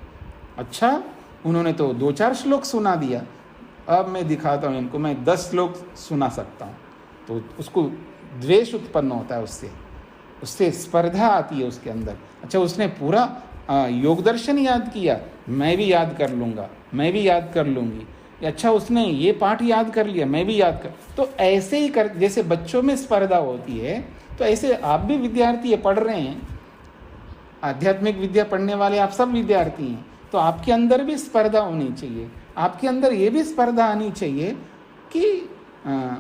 अच्छा, उन्होंने तो 2-4 श्लोक सुना दिया, अब मैं दिखाता हूँ इनको, मैं 10 श्लोक सुना सकता हूँ, तो उसको द्वेष उत्पन्न होता है, उससे स्पर्धा आती है उसके अंदर। अच्छा, उसने पूरा योग दर्शन याद किया, मैं भी याद कर लूँगा, मैं भी याद कर लूँगी। अच्छा, उसने ये पाठ याद कर लिया, मैं भी याद कर। तो ऐसे ही कर, जैसे बच्चों में स्पर्धा होती है, तो ऐसे आप भी विद्यार्थी है, पढ़ रहे हैं, आध्यात्मिक विद्या पढ़ने वाले आप सब विद्यार्थी हैं, तो आपके अंदर भी स्पर्धा होनी चाहिए। आपके अंदर ये भी स्पर्धा आनी चाहिए कि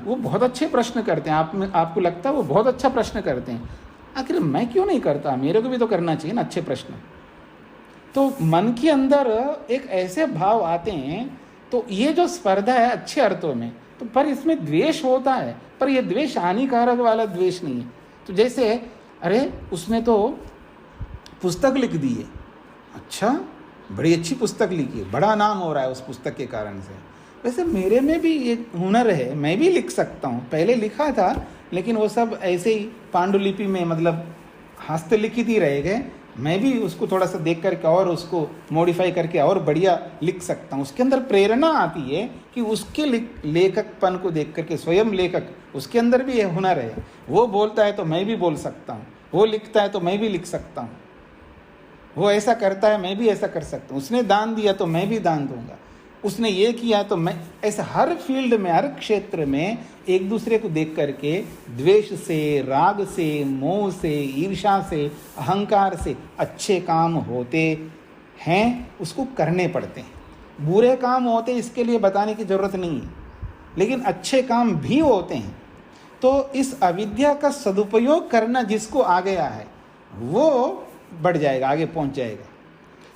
वो बहुत अच्छे प्रश्न करते हैं, आपको लगता है वो बहुत अच्छा प्रश्न करते हैं, आखिर मैं क्यों नहीं करता, मेरे को भी तो करना चाहिए ना अच्छे प्रश्न। तो मन के अंदर एक ऐसे भाव आते हैं, तो ये जो स्पर्धा है अच्छे अर्थों में, तो पर इसमें द्वेष होता है, पर ये द्वेष हानिकारक वाला द्वेष नहीं है। तो जैसे अरे उसने तो पुस्तक लिख दी है, अच्छा बड़ी अच्छी पुस्तक लिखी है, बड़ा नाम हो रहा है उस पुस्तक के कारण से, वैसे मेरे में भी एक हुनर है, मैं भी लिख सकता हूँ, पहले लिखा था लेकिन वो सब ऐसे ही पांडुलिपि में मतलब हस्तलिखित ही रह गए, मैं भी उसको थोड़ा सा देख करके और उसको मॉडिफाई करके और बढ़िया लिख सकता हूँ। उसके अंदर प्रेरणा आती है कि उसके लेखकपन को देख करके, स्वयं लेखक उसके अंदर भी ये हुनर है, वो बोलता है तो मैं भी बोल सकता हूँ, वो लिखता है तो मैं भी लिख सकता हूँ, वो ऐसा करता है मैं भी ऐसा कर सकता हूँ, उसने दान दिया तो मैं भी दान दूंगा, उसने ये किया तो मैं, ऐसा हर फील्ड में, हर क्षेत्र में एक दूसरे को देख करके द्वेष से, राग से, मोह से, ईर्ष्या से, अहंकार से अच्छे काम होते हैं, उसको करने पड़ते हैं। बुरे काम होते इसके लिए बताने की जरूरत नहीं है, लेकिन अच्छे काम भी होते हैं। तो इस अविद्या का सदुपयोग करना जिसको आ गया है वो बढ़ जाएगा, आगे पहुंच जाएगा।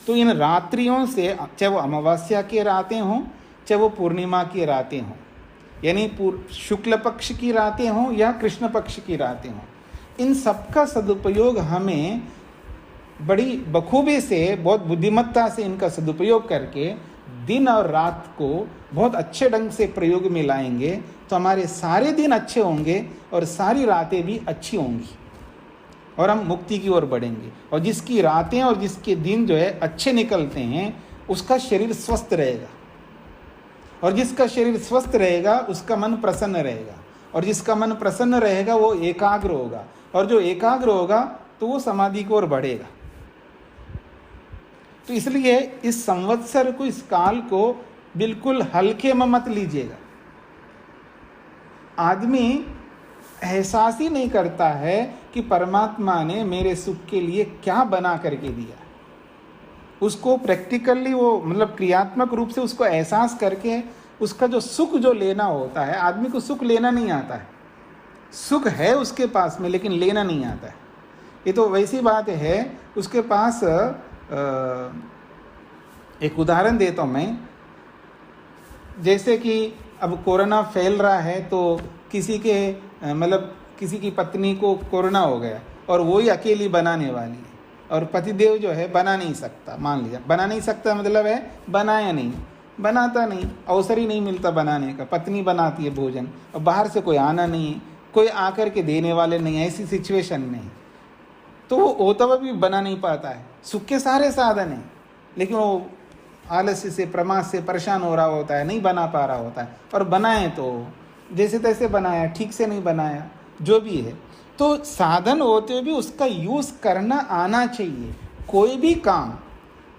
तो इन रात्रियों से, चाहे वो अमावस्या के रातें हों, चाहे वो पूर्णिमा की रातें हों, यानी शुक्ल पक्ष की रातें हों या कृष्ण पक्ष की रातें हों, इन सबका सदुपयोग हमें बड़ी बखूबी से, बहुत बुद्धिमत्ता से इनका सदुपयोग करके दिन और रात को बहुत अच्छे ढंग से प्रयोग में लाएंगे तो हमारे सारे दिन अच्छे होंगे और सारी रातें भी अच्छी होंगी और हम मुक्ति की ओर बढ़ेंगे। और जिसकी रातें और जिसके दिन जो है अच्छे निकलते हैं उसका शरीर स्वस्थ रहेगा, और जिसका शरीर स्वस्थ रहेगा उसका मन प्रसन्न रहेगा, और जिसका मन प्रसन्न रहेगा वो एकाग्र होगा, और जो एकाग्र होगा तो वो समाधि की ओर बढ़ेगा। तो इसलिए इस संवत्सर को, इस काल को बिल्कुल हल्के में मत लीजिएगा। आदमी एहसास ही नहीं करता है कि परमात्मा ने मेरे सुख के लिए क्या बना करके दिया। उसको प्रैक्टिकली, वो मतलब क्रियात्मक रूप से उसको एहसास करके उसका जो सुख जो लेना होता है, आदमी को सुख लेना नहीं आता है, सुख है उसके पास में लेकिन लेना नहीं आता है। ये तो वैसी बात है, उसके पास एक उदाहरण देता हूँ मैं। जैसे कि अब कोरोना फैल रहा है तो किसी के मतलब किसी की पत्नी को कोरोना हो गया और वो ही अकेली बनाने वाली है, और पतिदेव जो है बना नहीं सकता, मान लिया बना नहीं सकता मतलब है बनाया नहीं, बनाता नहीं, अवसर ही नहीं मिलता बनाने का, पत्नी बनाती है भोजन और बाहर से कोई आना नहीं, कोई आकर के देने वाले नहीं, ऐसी सिचुएशन नहीं, तो वो होता हुआ भी बना नहीं पाता है। सुख के सारे साधन हैं लेकिन वो आलस्य से प्रमाद से परेशान हो रहा होता है, नहीं बना पा रहा होता है, और बनाए तो जैसे तैसे बनाया, ठीक से नहीं बनाया, जो भी है। तो साधन होते हुए भी उसका यूज़ करना आना चाहिए। कोई भी काम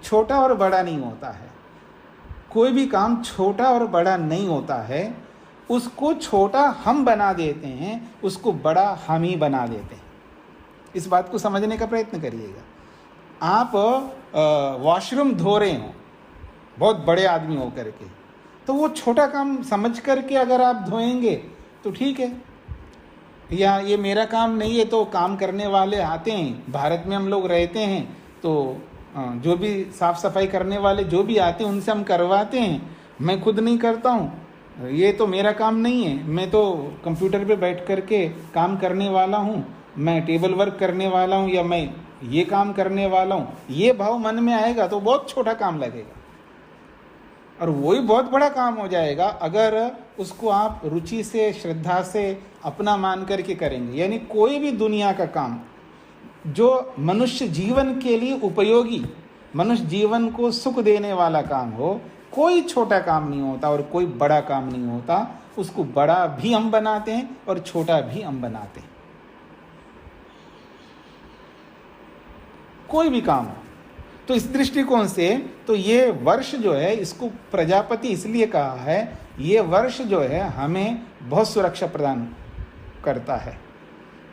छोटा और बड़ा नहीं होता है, कोई भी काम छोटा और बड़ा नहीं होता है। उसको छोटा हम बना देते हैं, उसको बड़ा हम ही बना देते हैं। इस बात को समझने का प्रयत्न करिएगा। आप वॉशरूम धो रहे हो बहुत बड़े आदमी हो करके, तो वो छोटा काम समझ करके अगर आप धोएंगे तो ठीक है, या ये मेरा काम नहीं है तो काम करने वाले आते हैं। भारत में हम लोग रहते हैं तो जो भी साफ़ सफाई करने वाले जो भी आते हैं उनसे हम करवाते हैं, मैं खुद नहीं करता हूँ। ये तो मेरा काम नहीं है, मैं तो कंप्यूटर पे बैठ करके काम करने वाला हूँ, मैं टेबल वर्क करने वाला हूँ, या मैं ये काम करने वाला हूँ। ये भाव मन में आएगा तो बहुत छोटा काम लगेगा और वही बहुत बड़ा काम हो जाएगा अगर उसको आप रुचि से, श्रद्धा से अपना मान करके करेंगे। यानी कोई भी दुनिया का काम जो मनुष्य जीवन के लिए उपयोगी, मनुष्य जीवन को सुख देने वाला काम हो, कोई छोटा काम नहीं होता और कोई बड़ा काम नहीं होता। उसको बड़ा भी हम बनाते हैं और छोटा भी हम बनाते हैं। कोई भी काम हो तो इस दृष्टिकोण से तो ये वर्ष जो है, इसको प्रजापति इसलिए कहा है, ये वर्ष जो है हमें बहुत सुरक्षा प्रदान करता है,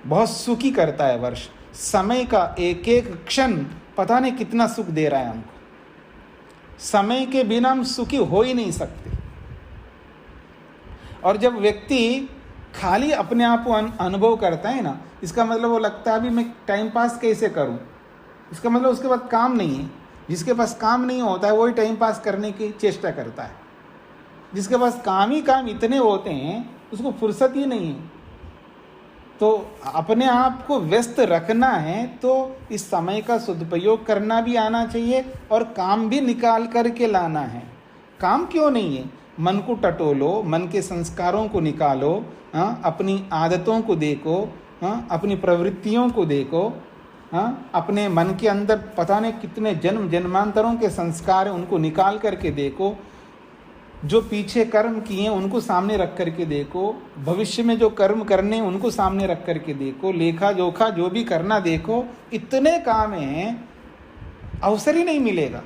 बहुत सुखी करता है। वर्ष समय का एक एक क्षण पता नहीं कितना सुख दे रहा है हमको। समय के बिना हम सुखी हो ही नहीं सकते। और जब व्यक्ति खाली अपने आप को अनुभव करता है ना, इसका मतलब वो लगता है अभी मैं टाइम पास कैसे करूं, इसका मतलब उसके पास काम नहीं है। जिसके पास काम नहीं होता है वही टाइम पास करने की चेष्टा करता है। जिसके पास काम ही काम इतने होते हैं उसको फुर्सत ही नहीं है। तो अपने आप को व्यस्त रखना है तो इस समय का सदुपयोग करना भी आना चाहिए और काम भी निकाल करके लाना है। काम क्यों नहीं है, मन को टटोलो, मन के संस्कारों को निकालो, अपनी आदतों को देखो, अपनी प्रवृत्तियों को देखो, अपने मन के अंदर पता नहीं कितने जन्म जन्मांतरों के संस्कार हैं उनको निकाल करके देखो। जो पीछे कर्म किए हैं उनको सामने रख करके देखो, भविष्य में जो कर्म करने हैं उनको सामने रख करके देखो, लेखा जोखा जो भी करना देखो। इतने काम हैं, अवसर ही नहीं मिलेगा।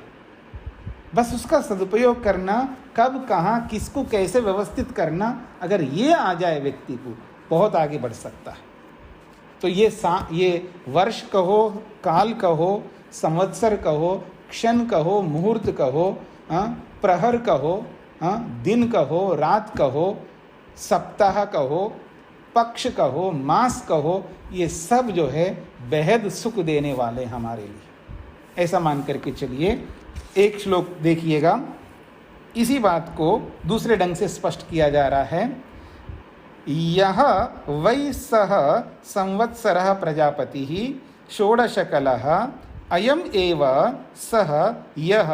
बस उसका सदुपयोग करना, कब कहाँ किसको कैसे व्यवस्थित करना, अगर ये आ जाए व्यक्ति को बहुत आगे बढ़ सकता है। तो ये वर्ष कहो, काल कहो, संवत्सर कहो, क्षण कहो, मुहूर्त कहो, प्रहर कहो, दिन कहो, रात कहो, सप्ताह कहो, पक्ष कहो, मास कहो, ये सब जो है बेहद सुख देने वाले हमारे लिए, ऐसा मान करके चलिए। एक श्लोक देखिएगा, इसी बात को दूसरे ढंग से स्पष्ट किया जा रहा है। यह वै सह संवत्सरः प्रजापतिः षोडशकलः अयम एव सह यह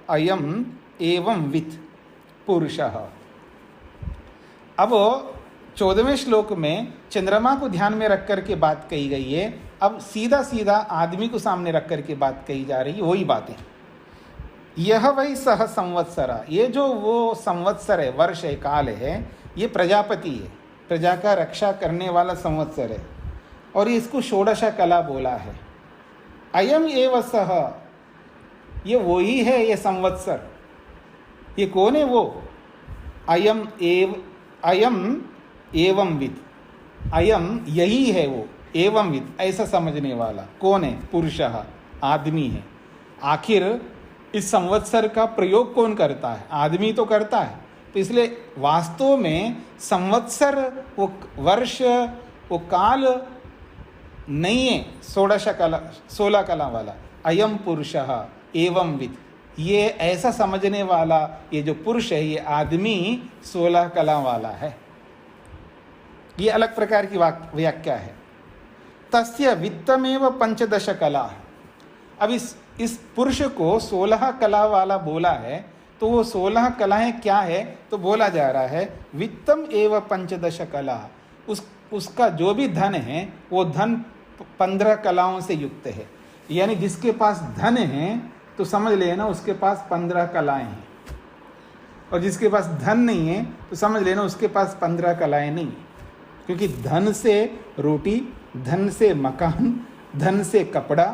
अयम एवं वित् पुरुषः। अब 14वें श्लोक में चंद्रमा को ध्यान में रख कर के बात कही गई है। अब सीधा सीधा आदमी को सामने रख कर के बात कही जा रही है, वही बातें। यह वै सह संवत्सर, ये जो वो संवत्सर है, वर्ष है, काल है, ये प्रजापति है, प्रजा का रक्षा करने वाला संवत्सर है, और इसको षोडश कला बोला है। अयम एव सह, ये वही है, ये संवत्सर। ये कौन है वो? अयम एवं वित्, अयम यही है वो, एवं वित् ऐसा समझने वाला कौन है? पुरुषः, आदमी है। आखिर इस संवत्सर का प्रयोग कौन करता है? आदमी तो करता है। तो इसलिए वास्तव में संवत्सर वो वर्ष वो काल नहीं है 16 कला वाला। अयम पुरुषः एवं विद, ये ऐसा समझने वाला ये जो पुरुष है, ये आदमी 16 कला वाला है। ये अलग प्रकार की व्याख्या है। तस्य वित्तमेव 15 कला। अब इस पुरुष को 16 कला वाला बोला है, तो वो 16 कलाएं क्या है? तो बोला जा रहा है वित्तम एव 15 कला। उसका जो भी धन है वो धन 15 कलाओं से युक्त है। यानी जिसके पास धन है तो समझ लेना उसके पास 15 कलाएं हैं, और जिसके पास धन नहीं है तो समझ लेना उसके पास 15 कलाएं नहीं है। क्योंकि धन से रोटी, धन से मकान, धन से कपड़ा,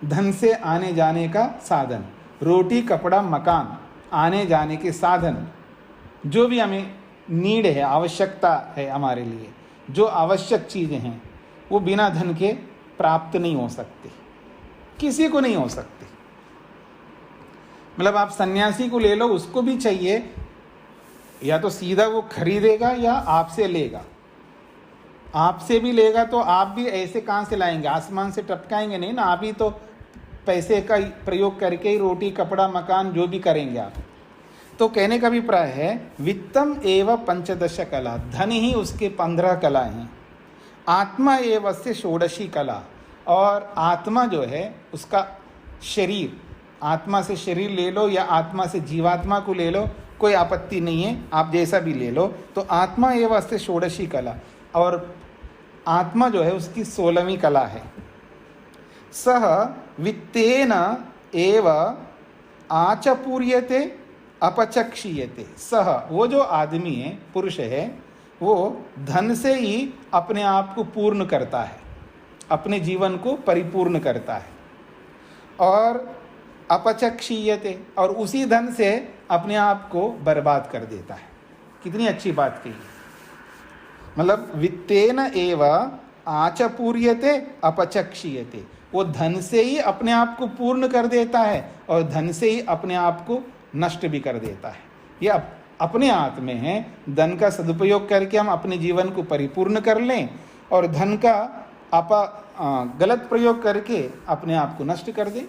धन से आने जाने का साधन, रोटी कपड़ा मकान आने जाने के साधन, जो भी हमें नीड है, आवश्यकता है हमारे लिए, जो आवश्यक चीज़ें हैं वो बिना धन के प्राप्त नहीं हो सकती, किसी को नहीं हो सकती। मतलब आप सन्यासी को ले लो, उसको भी चाहिए, या तो सीधा वो खरीदेगा या आपसे लेगा। आपसे भी लेगा तो आप भी ऐसे कहाँ से लाएंगे? आसमान से टपकाएंगे नहीं ना, आप ही तो पैसे का प्रयोग करके ही रोटी कपड़ा मकान जो भी करेंगे आप। तो कहने का अभिप्राय है वित्तम एव 15 कला, धन ही उसके 15 कला हैं। आत्मा एव से 16 कला, और आत्मा जो है उसका शरीर, आत्मा से शरीर ले लो या आत्मा से जीवात्मा को ले लो, कोई आपत्ति नहीं है, आप जैसा भी ले लो। तो आत्मा एव से 16 कला, और आत्मा जो है उसकी 16वीं कला है। सह वित्तेन एव आचपूर्यते अपचक्षीयते। सह, वो जो आदमी है, पुरुष है, वो धन से ही अपने आप को पूर्ण करता है, अपने जीवन को परिपूर्ण करता है। और अपचक्षीयते, और उसी धन से अपने आप को बर्बाद कर देता है। कितनी अच्छी बात कही। मतलब वित्तेन एव आचपूर्यते अपचक्षीयते, वो धन से ही अपने आप को पूर्ण कर देता है और धन से ही अपने आप को नष्ट भी कर देता है। ये अपने हाथ में है। धन का सदुपयोग करके हम अपने जीवन को परिपूर्ण कर लें, और धन का गलत प्रयोग करके अपने आप को नष्ट कर दें।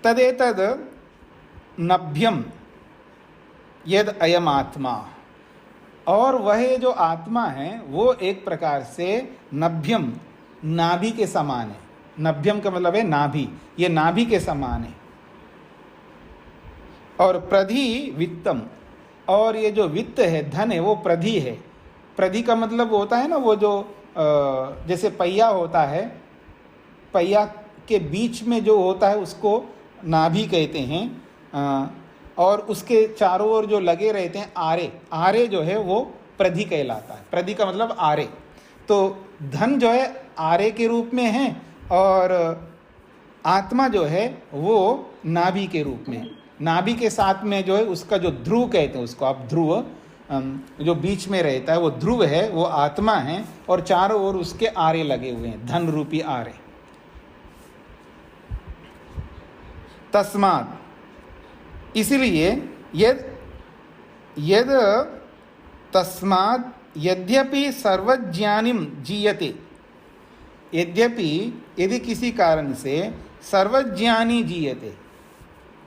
तदेतद नभ्यम यद अयम आत्मा, और वह जो आत्मा है वो एक प्रकार से नभ्यम, नाभि के समान है। नभ्यम का मतलब है नाभि, ये नाभि के समान है। और प्रधि वित्तम, और ये जो वित्त है, धन है, वो प्रधि है। प्रधि का मतलब होता है ना, वो जो जैसे पहिया होता है, पहिया के बीच में जो होता है उसको नाभि कहते हैं, और उसके चारों ओर जो लगे रहते हैं आरे, आरे जो है वो प्रधि कहलाता है। प्रधि का मतलब आरे। तो धन जो है आरे के रूप में है, और आत्मा जो है वो नाभि के रूप में। नाभि के साथ में जो है उसका जो ध्रुव कहते हैं, उसको आप ध्रुव, जो बीच में रहता है वो ध्रुव है, वो आत्मा है, और चारों ओर उसके आरे लगे हुए हैं, धन रूपी आरे। तस्मात्, इसलिए यद तस्मात् यद्यपि सर्वज्ञानिम जीयते, यद्यपि यदि किसी कारण से सर्वज्ञानी जीयते,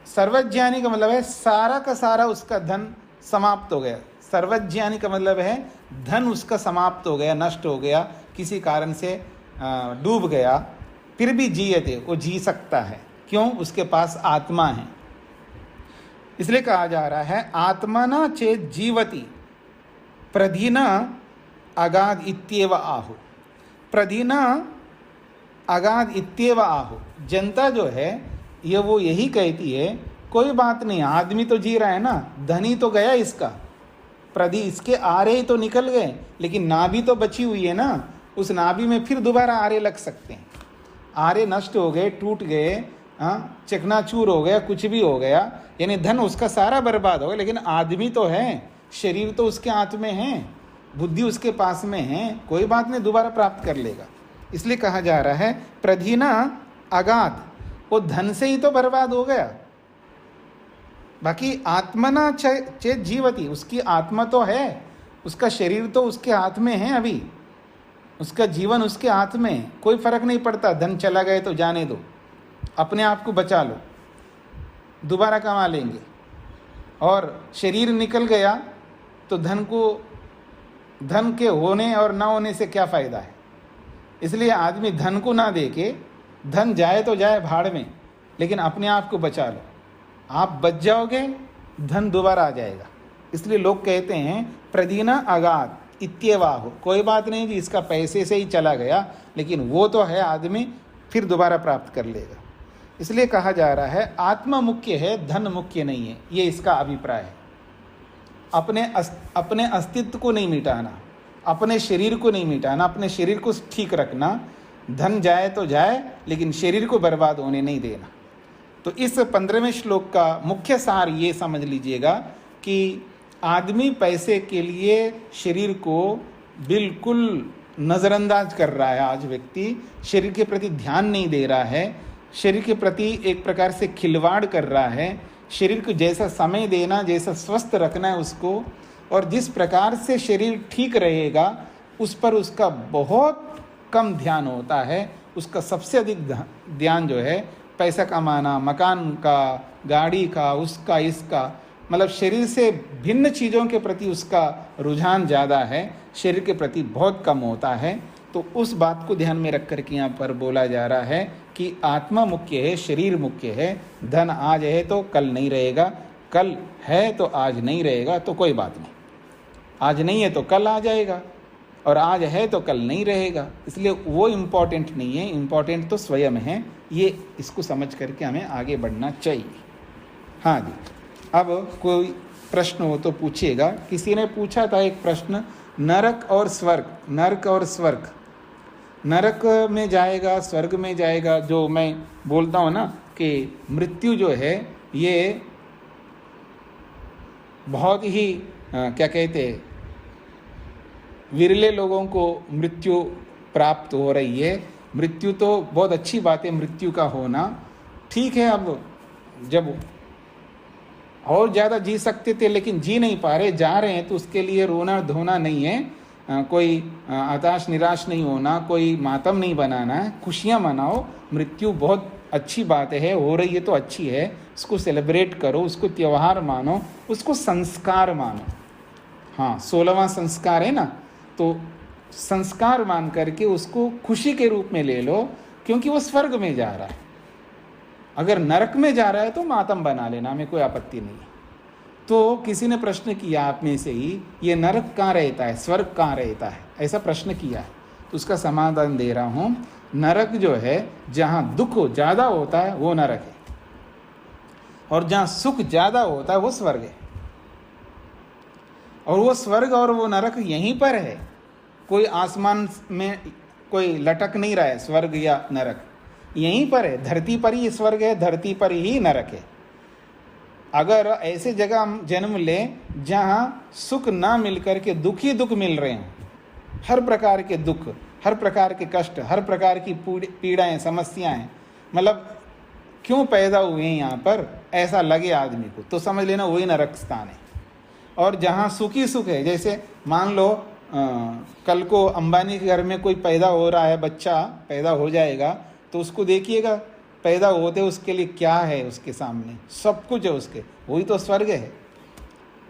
सर्वज्ञानी का मतलब है सारा का सारा उसका धन समाप्त हो गया। सर्वज्ञानी का मतलब है धन उसका समाप्त हो गया, नष्ट हो गया, किसी कारण से डूब गया, फिर भी जीयते, वो जी सकता है। क्यों? उसके पास आत्मा है। इसलिए कहा जा रहा है आत्मना चेत जीवति प्रधीना अगाध इत्येव आहु। प्रधीना अगाध इत्येव आहु, जनता जो है ये वो यही कहती है कोई बात नहीं, आदमी तो जी रहा है ना, धनी तो गया इसका, प्रधि इसके आरे ही तो निकल गए, लेकिन नाभि तो बची हुई है ना, उस नाभि में फिर दोबारा आरे लग सकते हैं। आरे नष्ट हो गए, टूट गए, चकनाचूर हो गया, कुछ भी हो गया, यानी धन उसका सारा बर्बाद हो गया, लेकिन आदमी तो है, शरीर तो उसके हाथ में है, बुद्धि उसके पास में है, कोई बात नहीं, दोबारा प्राप्त कर लेगा। इसलिए कहा जा रहा है प्रधीना अगाध, वो धन से ही तो बर्बाद हो गया, बाकी आत्मना चेत जीवती, उसकी आत्मा तो है, उसका शरीर तो उसके हाथ में है अभी, उसका जीवन उसके हाथ में है, कोई फर्क नहीं पड़ता। धन चला गए तो जाने दो, अपने आप को बचा लो, दोबारा कमा लेंगे। और शरीर निकल गया तो धन के होने और ना होने से क्या फ़ायदा है। इसलिए आदमी धन को ना देके, धन जाए तो जाए भाड़ में, लेकिन अपने आप को बचा लो। आप बच जाओगे, धन दोबारा आ जाएगा। इसलिए लोग कहते हैं प्रदीना अगाध इत्येवाहो, कोई बात नहीं जी, इसका पैसे से ही चला गया, लेकिन वो तो है आदमी, फिर दोबारा प्राप्त कर लेगा। इसलिए कहा जा रहा है आत्मा मुख्य है, धन मुख्य नहीं है। ये इसका अभिप्राय है। अपने अस्तित्व को नहीं मिटाना, अपने शरीर को नहीं मिटाना, अपने शरीर को ठीक रखना। धन जाए तो जाए, लेकिन शरीर को बर्बाद होने नहीं देना। तो इस 15वें श्लोक का मुख्य सार ये समझ लीजिएगा कि आदमी पैसे के लिए शरीर को बिल्कुल नज़रअंदाज कर रहा है। आज व्यक्ति शरीर के प्रति ध्यान नहीं दे रहा है, शरीर के प्रति एक प्रकार से खिलवाड़ कर रहा है। शरीर को जैसा समय देना, जैसा स्वस्थ रखना है उसको, और जिस प्रकार से शरीर ठीक रहेगा उस पर उसका बहुत कम ध्यान होता है। उसका सबसे अधिक ध्यान जो है पैसा कमाना, मकान का, गाड़ी का, उसका, इसका, मतलब शरीर से भिन्न चीज़ों के प्रति उसका रुझान ज़्यादा है, शरीर के प्रति बहुत कम होता है। तो उस बात को ध्यान में रख कर के यहाँ पर बोला जा रहा है कि आत्मा मुख्य है, शरीर मुख्य है। धन आज है तो कल नहीं रहेगा, कल है तो आज नहीं रहेगा, तो कोई बात नहीं। आज नहीं है तो कल आ जाएगा, और आज है तो कल नहीं रहेगा। इसलिए वो इम्पोर्टेंट नहीं है, इम्पोर्टेंट तो स्वयं है। ये इसको समझ करके हमें आगे बढ़ना चाहिए। हाँ जी, अब कोई प्रश्न हो तो पूछिएगा। किसी ने पूछा था एक प्रश्न, नरक और स्वर्ग, नरक और स्वर्ग, नरक में जाएगा स्वर्ग में जाएगा। जो मैं बोलता हूँ ना कि मृत्यु जो है ये बहुत ही क्या कहते हैं, विरले लोगों को मृत्यु प्राप्त हो रही है। मृत्यु तो बहुत अच्छी बात है, मृत्यु का होना ठीक है। अब जब और ज़्यादा जी सकते थे लेकिन जी नहीं पा रहे, जा रहे हैं, तो उसके लिए रोना धोना नहीं है, कोई हताश निराश नहीं होना, कोई मातम नहीं बनाना है, खुशियाँ मनाओ। मृत्यु बहुत अच्छी बात है, हो रही है तो अच्छी है, उसको सेलिब्रेट करो, उसको त्यौहार मानो, उसको संस्कार मानो। हाँ, 16वां संस्कार है ना, तो संस्कार मान करके उसको खुशी के रूप में ले लो, क्योंकि वो स्वर्ग में जा रहा है। अगर नरक में जा रहा है तो मातम बना लेना, हमें कोई आपत्ति नहीं है। तो किसी ने प्रश्न किया आप में से ही, ये नरक कहाँ रहता है, स्वर्ग कहाँ रहता है, ऐसा प्रश्न किया है। तो उसका समाधान दे रहा हूँ। नरक जो है, जहाँ दुख ज़्यादा होता है वो नरक है, और जहाँ सुख ज़्यादा होता है वो स्वर्ग है। और वो स्वर्ग और वो नरक यहीं पर है, कोई आसमान में कोई लटक नहीं रहा है स्वर्ग या नरक, यहीं पर है। धरती पर ही स्वर्ग है, धरती पर ही नरक है। अगर ऐसे जगह हम जन्म लें जहाँ सुख ना मिल कर के दुख ही दुख मिल रहे हैं, हर प्रकार के दुख, हर प्रकार के कष्ट, हर प्रकार की पीड़ाएं, समस्याएं, मतलब क्यों पैदा हुए हैं यहाँ पर, ऐसा लगे आदमी को, तो समझ लेना वही नरक स्थान है। और जहाँ सुख ही सुख है, जैसे मान लो कल को अंबानी के घर में कोई पैदा हो रहा है, बच्चा पैदा हो जाएगा, तो उसको देखिएगा पैदा होते उसके लिए क्या है, उसके सामने सब कुछ है उसके, वही तो स्वर्ग है।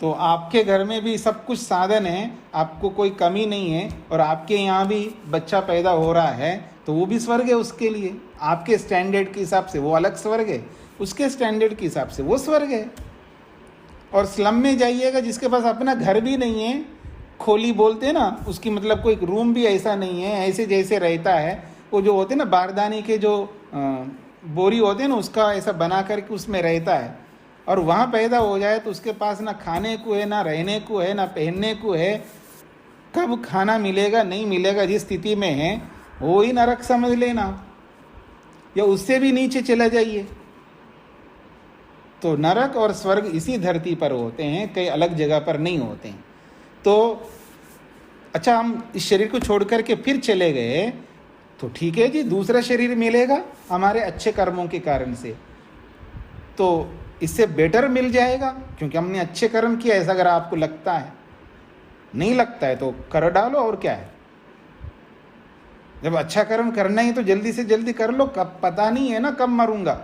तो आपके घर में भी सब कुछ साधन है, आपको कोई कमी नहीं है, और आपके यहाँ भी बच्चा पैदा हो रहा है, तो वो भी स्वर्ग है उसके लिए। आपके स्टैंडर्ड के हिसाब से वो अलग स्वर्ग है, उसके स्टैंडर्ड के हिसाब से वो स्वर्ग है। और स्लम में जाइएगा, जिसके पास अपना घर भी नहीं है, खोली बोलते हैं ना, उसकी मतलब कोई रूम भी ऐसा नहीं है, ऐसे जैसे रहता है, वो जो होते हैं ना बारदानी के जो बोरी होते हैं ना, उसका ऐसा बना करके उसमें रहता है। और वहाँ पैदा हो जाए तो उसके पास ना खाने को है, ना रहने को है, ना पहनने को है, कब खाना मिलेगा नहीं मिलेगा, जिस स्थिति में है वो ही नरक समझ लेना, या उससे भी नीचे चला जाइए। तो नरक और स्वर्ग इसी धरती पर होते हैं, कई अलग जगह पर नहीं होते हैं। तो अच्छा, हम इस शरीर को छोड़ करके फिर चले गए तो ठीक है जी, दूसरा शरीर मिलेगा हमारे अच्छे कर्मों के कारण से, तो इससे बेटर मिल जाएगा, क्योंकि हमने अच्छे कर्म किया। ऐसा अगर आपको लगता है, नहीं लगता है तो कर डालो, और क्या है। जब अच्छा कर्म करना ही तो जल्दी से जल्दी कर लो, कब पता नहीं है ना कब मरूंगा।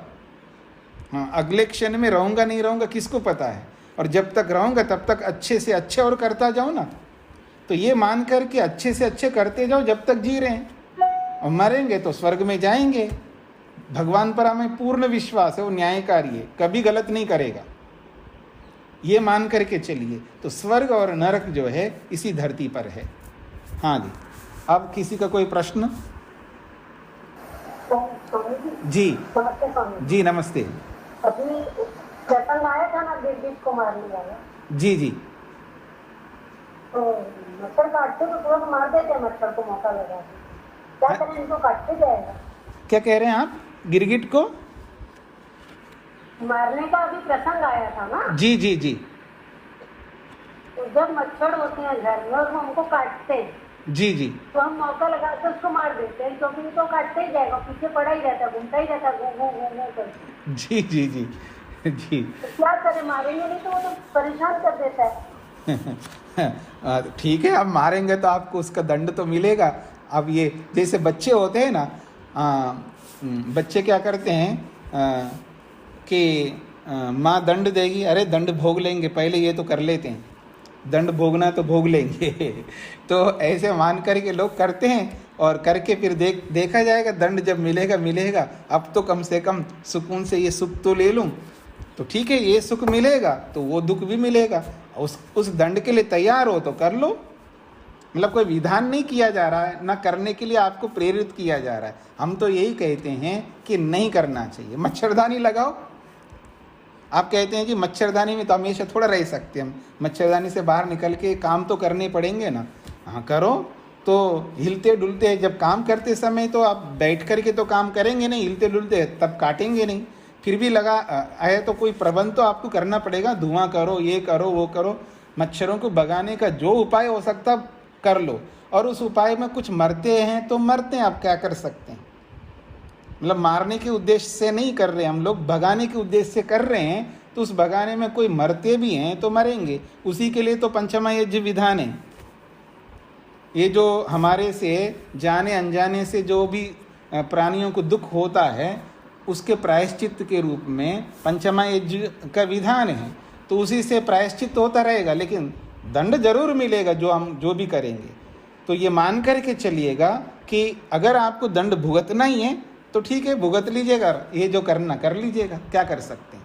हाँ, अगले क्षण में रहूंगा नहीं रहूंगा किसको पता है। और जब तक रहूंगा तब तक अच्छे से अच्छे और करता जाओ ना। तो ये मान कर के अच्छे से अच्छे करते जाओ जब तक जी रहे हैं, और मरेंगे तो स्वर्ग में जाएंगे। भगवान पर हमें पूर्ण विश्वास है, वो न्यायकारी है, कभी गलत नहीं करेगा, ये मान करके चलिए। तो स्वर्ग और नरक जो है इसी धरती पर है। हाँ जी, अब किसी का कोई प्रश्न? जी जी नमस्ते। अभी प्रसंग आया था ना गिरगिट को मारने वाला। जी जी। तो मच्छर काटते तो तुरंत मार देते हैं, मच्छर को मौका लगा के। क्या करें, इनको काटते जाएगा? क्या कह रहे हैं आप? गिरगिट को मारने का अभी प्रसंग आया था ना। जी जी जी। तो जब मच्छर होते हैं घर में और वो हमको काटते हैं, जी जी, तो हम मौका लगा के उसको मार देते हैं, क्योंकि तो काटते ही जाएगा, पीछे पड़ा ही रहता, घूमता ही रहता, घू घू घू घू करके। जी जी जी जी। तो क्या करें, मारेंगे नहीं तो वो तो परेशान कर देता है। ठीक है, अब मारेंगे तो आपको उसका दंड तो मिलेगा। अब ये जैसे बच्चे होते हैं ना, बच्चे क्या करते हैं कि माँ दंड देगी, अरे दंड भोग लेंगे, पहले ये तो कर लेते हैं, दंड भोगना तो भोग लेंगे। तो ऐसे मान करके लोग करते हैं, और करके फिर देखा जाएगा दंड जब मिलेगा मिलेगा, अब तो कम से कम सुकून से ये सुख तो ले लूँ। तो ठीक है, ये सुख मिलेगा तो वो दुख भी मिलेगा, उस दंड के लिए तैयार हो तो कर लो। मतलब कोई विधान नहीं किया जा रहा है, ना करने के लिए आपको प्रेरित किया जा रहा है। हम तो यही कहते हैं कि नहीं करना चाहिए। मच्छरदानी लगाओ, आप कहते हैं कि मच्छरदानी में तो हमेशा थोड़ा रह सकते हैं हम, मच्छरदानी से बाहर निकल के काम तो करने पड़ेंगे ना। हाँ करो, तो हिलते डुलते, जब काम करते समय तो आप बैठ करके तो काम करेंगे नहीं, हिलते डुलते तब काटेंगे नहीं। फिर भी लगा है तो कोई प्रबंध तो आपको करना पड़ेगा, धुआं करो, ये करो, वो करो। मच्छरों को भगाने का जो उपाय हो सकता कर लो, और उस उपाय में कुछ मरते हैं तो मरते हैं, आप क्या कर सकते हैं। मतलब मारने के उद्देश्य से नहीं कर रहे हम लोग, भगाने के उद्देश्य से कर रहे हैं, तो उस भगाने में कोई मरते भी हैं तो मरेंगे, उसी के लिए तो पंचमा यज्ञ विधान है। ये जो हमारे से जाने अनजाने से जो भी प्राणियों को दुख होता है, उसके प्रायश्चित के रूप में पंचमा यज्ञ का विधान है। तो उसी से प्रायश्चित होता रहेगा, लेकिन दंड जरूर मिलेगा जो हम जो भी करेंगे। तो ये मान करके चलिएगा कि अगर आपको दंड भुगतना ही है तो ठीक है, भुगत लीजिएगा, ये जो करना कर लीजिएगा, क्या कर सकते हैं।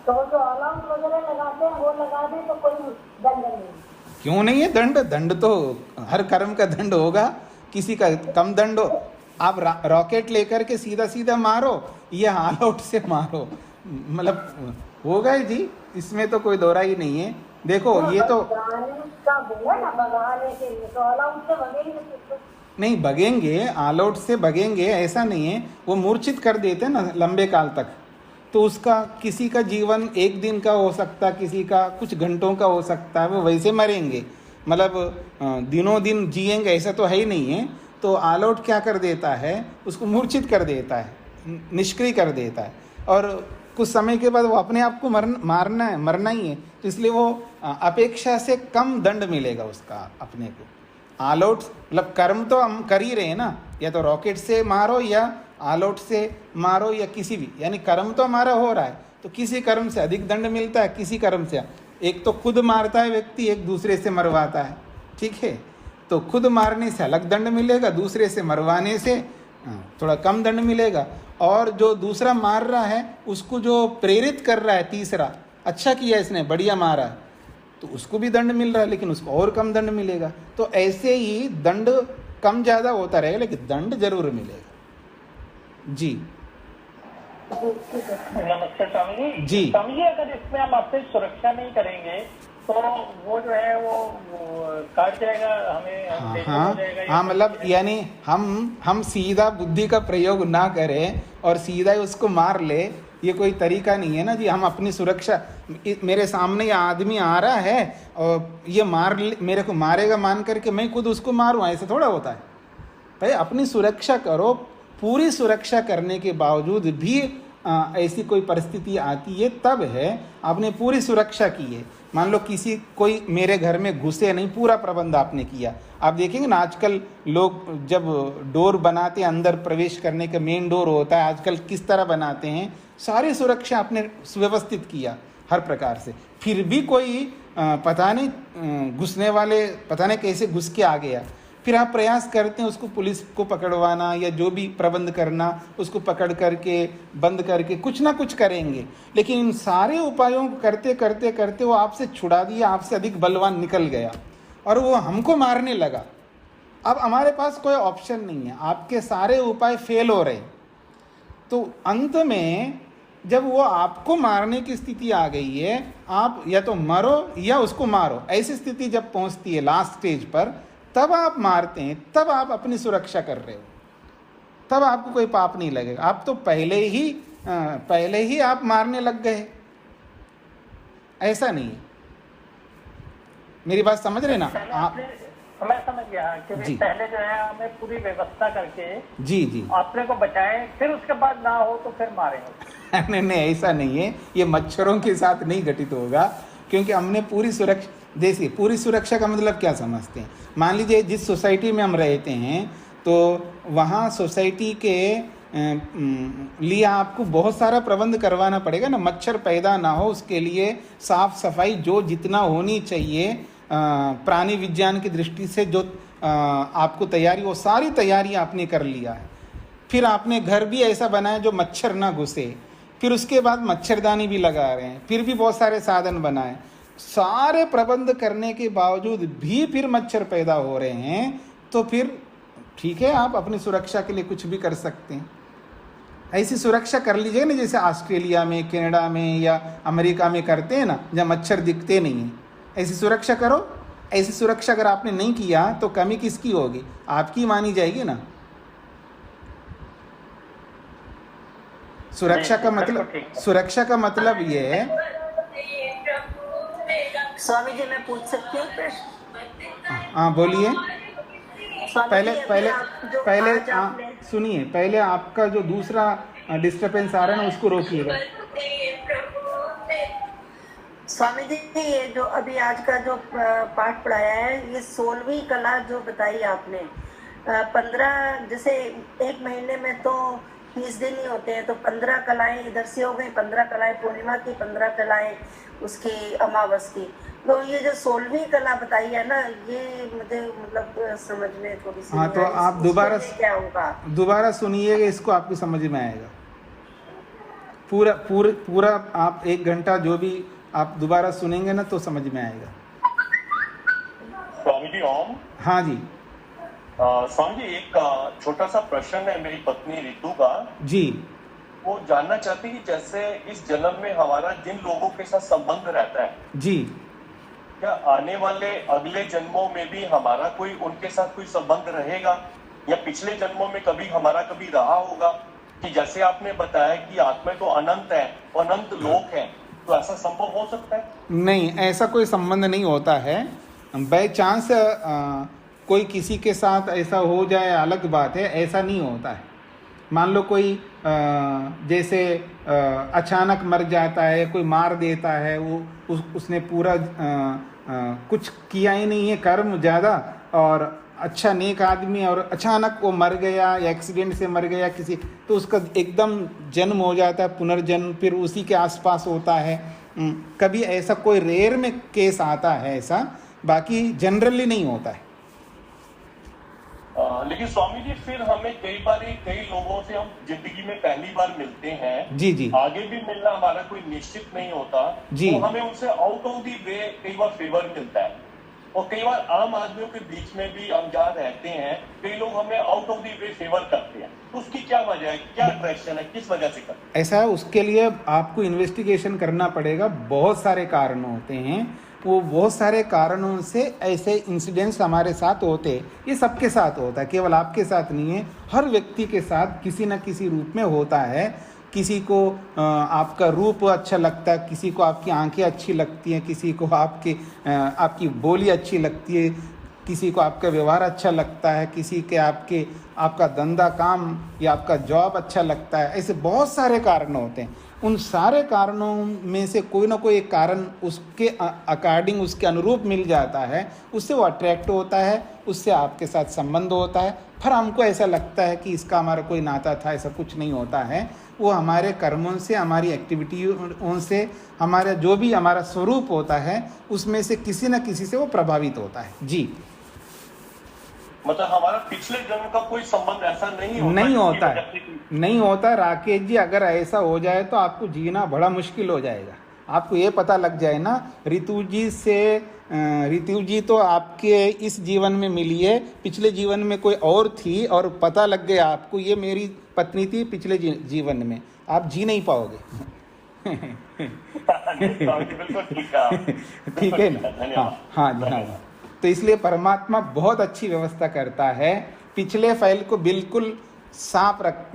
तो जो अलाउंस वगैरह लगाते हैं वो लगा दें तो कोई दंड नहीं? क्यों नहीं है दंड? दंड तो हर कर्म का दंड होगा, किसी का कम दंड हो। आप रॉकेट लेकर के सीधा सीधा मारो या ऑल आउट से मारो, मतलब होगा ही जी, इसमें तो कोई दोहरा ही नहीं है। देखो ये तो नहीं भगेंगे, ऑल आउट से भगेंगे ऐसा नहीं है, वो मूर्छित कर देते हैं ना लंबे काल तक। तो उसका किसी का जीवन एक दिन का हो सकता है, किसी का कुछ घंटों का हो सकता है, वो वैसे मरेंगे, मतलब दिनों दिन जिएंगे ऐसा तो है ही नहीं है। तो ऑल आउट क्या कर देता है, उसको मूर्छित कर देता है, निष्क्रिय कर देता है, और कुछ समय के बाद वो अपने आप को मारना है, मरना ही है। तो इसलिए वो अपेक्षा से कम दंड मिलेगा उसका अपने को। ऑल आउट मतलब कर्म तो हम कर ही रहे हैं ना, या तो रॉकेट से मारो या ऑल आउट से मारो या किसी भी, यानी कर्म तो हमारा हो रहा है। तो किसी कर्म से अधिक दंड मिलता है, किसी कर्म से, एक तो खुद मारता है व्यक्ति, एक दूसरे से मरवाता है, ठीक है। तो खुद मारने से अलग दंड मिलेगा, दूसरे से मरवाने से थोड़ा कम दंड मिलेगा। और जो दूसरा मार रहा है उसको जो प्रेरित कर रहा है, तीसरा अच्छा किया इसने, बढ़िया मारा, तो उसको भी दंड मिल रहा है, लेकिन उसको और कम दंड मिलेगा। तो ऐसे ही दंड कम ज़्यादा होता रहेगा, लेकिन दंड जरूर मिलेगा। जी नमस्ते स्वामी जी। जी स्वामी जी, अगर इसमें हम अपनी सुरक्षा नहीं करेंगे तो वो जो है वो काट जाएगा हमें, हाँ, मतलब यानी हम सीधा बुद्धि का प्रयोग ना करें और सीधा ही उसको मार ले, ये कोई तरीका नहीं है ना जी। हम अपनी सुरक्षा, मेरे सामने ये आदमी आ रहा है और ये मेरे को मारेगा मान करके मैं खुद उसको मारूँ, ऐसे थोड़ा होता है भाई। अपनी सुरक्षा करो, पूरी सुरक्षा करने के बावजूद भी ऐसी कोई परिस्थिति आती है तब है, आपने पूरी सुरक्षा की है। मान लो किसी कोई मेरे घर में घुसे नहीं, पूरा प्रबंध आपने किया। आप देखेंगे ना आजकल लोग जब डोर बनाते हैं, अंदर प्रवेश करने का मेन डोर होता है, आजकल किस तरह बनाते हैं, सारी सुरक्षा आपने सुव्यवस्थित किया हर प्रकार से। फिर भी कोई पता नहीं घुसने वाले पता नहीं कैसे घुस के आ गया, फिर आप प्रयास करते हैं उसको पुलिस को पकड़वाना या जो भी प्रबंध करना, उसको पकड़ करके बंद करके कुछ ना कुछ करेंगे। लेकिन इन सारे उपायों को करते करते करते वो आपसे छुड़ा दिया, आपसे अधिक बलवान निकल गया और वो हमको मारने लगा। अब हमारे पास कोई ऑप्शन नहीं है, आपके सारे उपाय फेल हो रहे। तो अंत में जब वो आपको मारने की स्थिति आ गई है, आप या तो मरो या उसको मारो, ऐसी स्थिति जब पहुंचती है लास्ट स्टेज पर, तब आप मारते हैं, तब आप अपनी सुरक्षा कर रहे हो, तब आपको कोई पाप नहीं लगेगा। आप तो पहले ही आप मारने लग गए, ऐसा नहीं है। मेरी बात समझ रहे ना आप? मैं समझ गया कि पहले जो है हमें पूरी व्यवस्था करके जी अपने को बचाएं, फिर उसके बाद ना हो तो फिर मारेंगे। नहीं, ऐसा नहीं है। ये मच्छरों के साथ नहीं घटित होगा, क्योंकि हमने पूरी सुरक्षा। देखिए, पूरी सुरक्षा का मतलब क्या समझते हैं? मान लीजिए जिस सोसाइटी में हम रहते हैं, तो वहाँ सोसाइटी के लिए आपको बहुत सारा प्रबंध करवाना पड़ेगा ना, मच्छर पैदा ना हो उसके लिए साफ सफाई जो जितना होनी चाहिए प्राणी विज्ञान की दृष्टि से जो आपको तैयारी, वो सारी तैयारी आपने कर लिया है। फिर आपने घर भी ऐसा बनाया जो मच्छर ना घुसे, फिर उसके बाद मच्छरदानी भी लगा रहे हैं, फिर भी बहुत सारे साधन बनाए। सारे प्रबंध करने के बावजूद भी फिर मच्छर पैदा हो रहे हैं, तो फिर ठीक है, आप अपनी सुरक्षा के लिए कुछ भी कर सकते हैं। ऐसी सुरक्षा कर लीजिए ना, जैसे ऑस्ट्रेलिया में, कनाडा में या अमेरिका में करते हैं ना, जहाँ मच्छर दिखते नहीं हैं। ऐसी सुरक्षा करो। ऐसी सुरक्षा अगर आपने नहीं किया तो कमी किसकी होगी? आपकी मानी जाएगी ना। सुरक्षा का मतलब ये है। स्वामी जी, मैं पूछ सकती हूँ प्रश्न? हाँ, बोलिए। पहले सुनिए, पहले आपका जो दूसरा डिस्टर्बेंस आ रहा है ना, उसको रोकिएगा। स्वामी जी, ये जो अभी आज का जो पाठ पढ़ाया है, ये 16वीं कला जो बताई आपने, 15 जैसे एक महीने में तो 30 दिन ही होते हैं, तो 15 कलाएं इधर से हो गई, 15 कलाएं पूर्णिमा की, 15 कलाएं उसकी अमावस की। तो ये जो 16वीं कला बताई है ना, ये मुझे मतलब समझ में थोड़ी सी। हाँ, तो आप दोबारा सुनिएगा, इसको आपको समझ में आएगा। पूरा आप 1 घंटा जो भी आप दोबारा सुनेंगे ना, तो समझ में आएगा। स्वामी जी ओम। हाँ जी। स्वामी जी, एक छोटा सा प्रश्न है मेरी पत्नी रितु का जी। वो जानना चाहती है कि जैसे इस जन्म में हमारा जिन लोगों के साथ संबंध रहता है जी, क्या आने वाले अगले जन्मों में भी हमारा कोई उनके साथ कोई संबंध रहेगा, या पिछले जन्मों में कभी हमारा कभी रहा होगा? कि जैसे आपने बताया कि आत्मा तो अनंत है, अनंत लोक है, तो ऐसा संभव हो सकता है? नहीं, ऐसा कोई संबंध नहीं होता है। बाय चांस कोई किसी के साथ ऐसा हो जाए अलग बात है, ऐसा नहीं होता है। मान लो कोई जैसे अचानक मर जाता है, कोई मार देता है, वो उसने पूरा कुछ किया ही नहीं है कर्म ज़्यादा, और अच्छा नेक आदमी, और अचानक वो मर गया या एक्सीडेंट से मर गया किसी, तो उसका एकदम जन्म हो जाता है, पुनर्जन्म फिर उसी के आसपास होता है। कभी ऐसा कोई रेयर में केस आता है ऐसा, बाकी जनरली नहीं होता है। लेकिन स्वामी जी, फिर हमें कई लोगों से हम जिंदगी में पहली बार मिलते हैं जी, आगे भी मिलना हमारा कोई निश्चित नहीं होता जी, तो हमें उनसे आउट ऑफ दी वे कई बार फेवर मिलता है, और कई बार आम आदमियों के बीच में भी हम जहाँ रहते हैं, कई लोग हमें out of the way favour करते हैं। तो उसकी क्या वजह है, क्या अट्रैक्शन है, किस वजह से करते हैं ऐसा? उसके लिए आपको इन्वेस्टिगेशन करना पड़ेगा। बहुत सारे कारण होते हैं, वो बहुत सारे कारणों से ऐसे इंसिडेंट्स हमारे साथ होते हैं। ये सबके साथ होता है, केवल आपके साथ नहीं है, हर व्यक्ति के साथ किसी न किसी रूप में होता है। किसी को आपका रूप अच्छा लगता है, किसी को आपकी आंखें अच्छी लगती हैं, किसी को आपकी बोली अच्छी लगती है, किसी को आपका व्यवहार अच्छा लगता है, किसी के आपका धंधा काम या आपका जॉब अच्छा लगता है, ऐसे बहुत सारे कारण होते हैं। उन सारे कारणों में से कोई ना कोई एक कारण उसके अकॉर्डिंग, उसके अनुरूप मिल जाता है, उससे वो अट्रैक्ट होता है, उससे आपके साथ संबंध होता है। फिर हमको ऐसा लगता है कि इसका हमारा कोई नाता था, ऐसा कुछ नहीं होता है। वो हमारे कर्मों से, हमारी एक्टिविटियों से, हमारा जो भी हमारा स्वरूप होता है उसमें से किसी न किसी से वो प्रभावित होता है। जी, मतलब हमारा पिछले जन्म का कोई संबंध ऐसा नहीं होता, नहीं होता राकेश जी। अगर ऐसा हो जाए तो आपको जीना बड़ा मुश्किल हो जाएगा। आपको ये पता लग जाए ना, ऋतु जी तो आपके इस जीवन में मिली है, पिछले जीवन में कोई और थी, और पता लग गया आपको ये मेरी पत्नी थी पिछले जीवन में, आप जी नहीं पाओगे। ठीक है ना? हाँ जी। तो इसलिए परमात्मा बहुत अच्छी व्यवस्था करता है, पिछले फाइल को बिल्कुल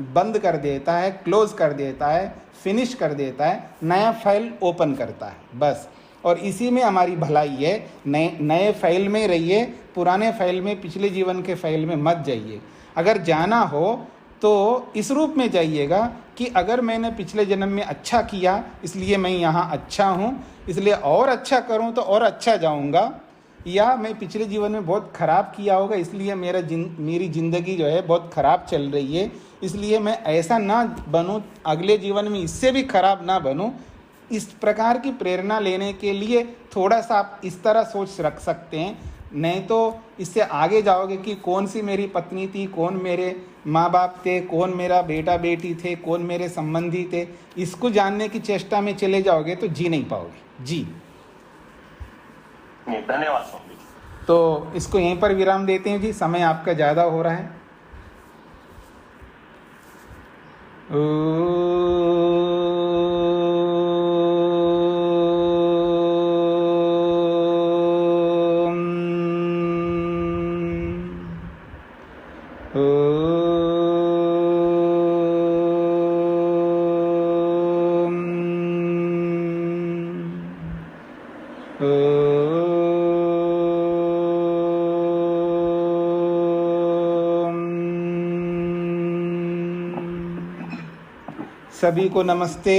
बंद कर देता है, क्लोज कर देता है, फिनिश कर देता है, नया फाइल ओपन करता है बस। और इसी में हमारी भलाई है। नए फाइल में रहिए, पुराने फाइल में, पिछले जीवन के फाइल में मत जाइए। अगर जाना हो तो इस रूप में जाइएगा कि अगर मैंने पिछले जन्म में अच्छा किया इसलिए मैं यहाँ अच्छा हूँ, इसलिए और अच्छा करूँ तो और अच्छा जाऊँगा, या मैं पिछले जीवन में बहुत ख़राब किया होगा इसलिए मेरी ज़िंदगी जो है बहुत ख़राब चल रही है, इसलिए मैं ऐसा ना बनूं, अगले जीवन में इससे भी ख़राब ना बनूं। इस प्रकार की प्रेरणा लेने के लिए थोड़ा सा आप इस तरह सोच रख सकते हैं, नहीं तो इससे आगे जाओगे कि कौन सी मेरी पत्नी थी, कौन मेरे माँ बाप थे, कौन मेरा बेटा बेटी थे, कौन मेरे संबंधी थे, इसको जानने की चेष्टा में चले जाओगे तो जी नहीं पाओगे। जी, धन्यवाद स्वामी। तो इसको यहीं पर विराम देते हैं जी, समय आपका ज़्यादा हो रहा है। सभी को नमस्ते।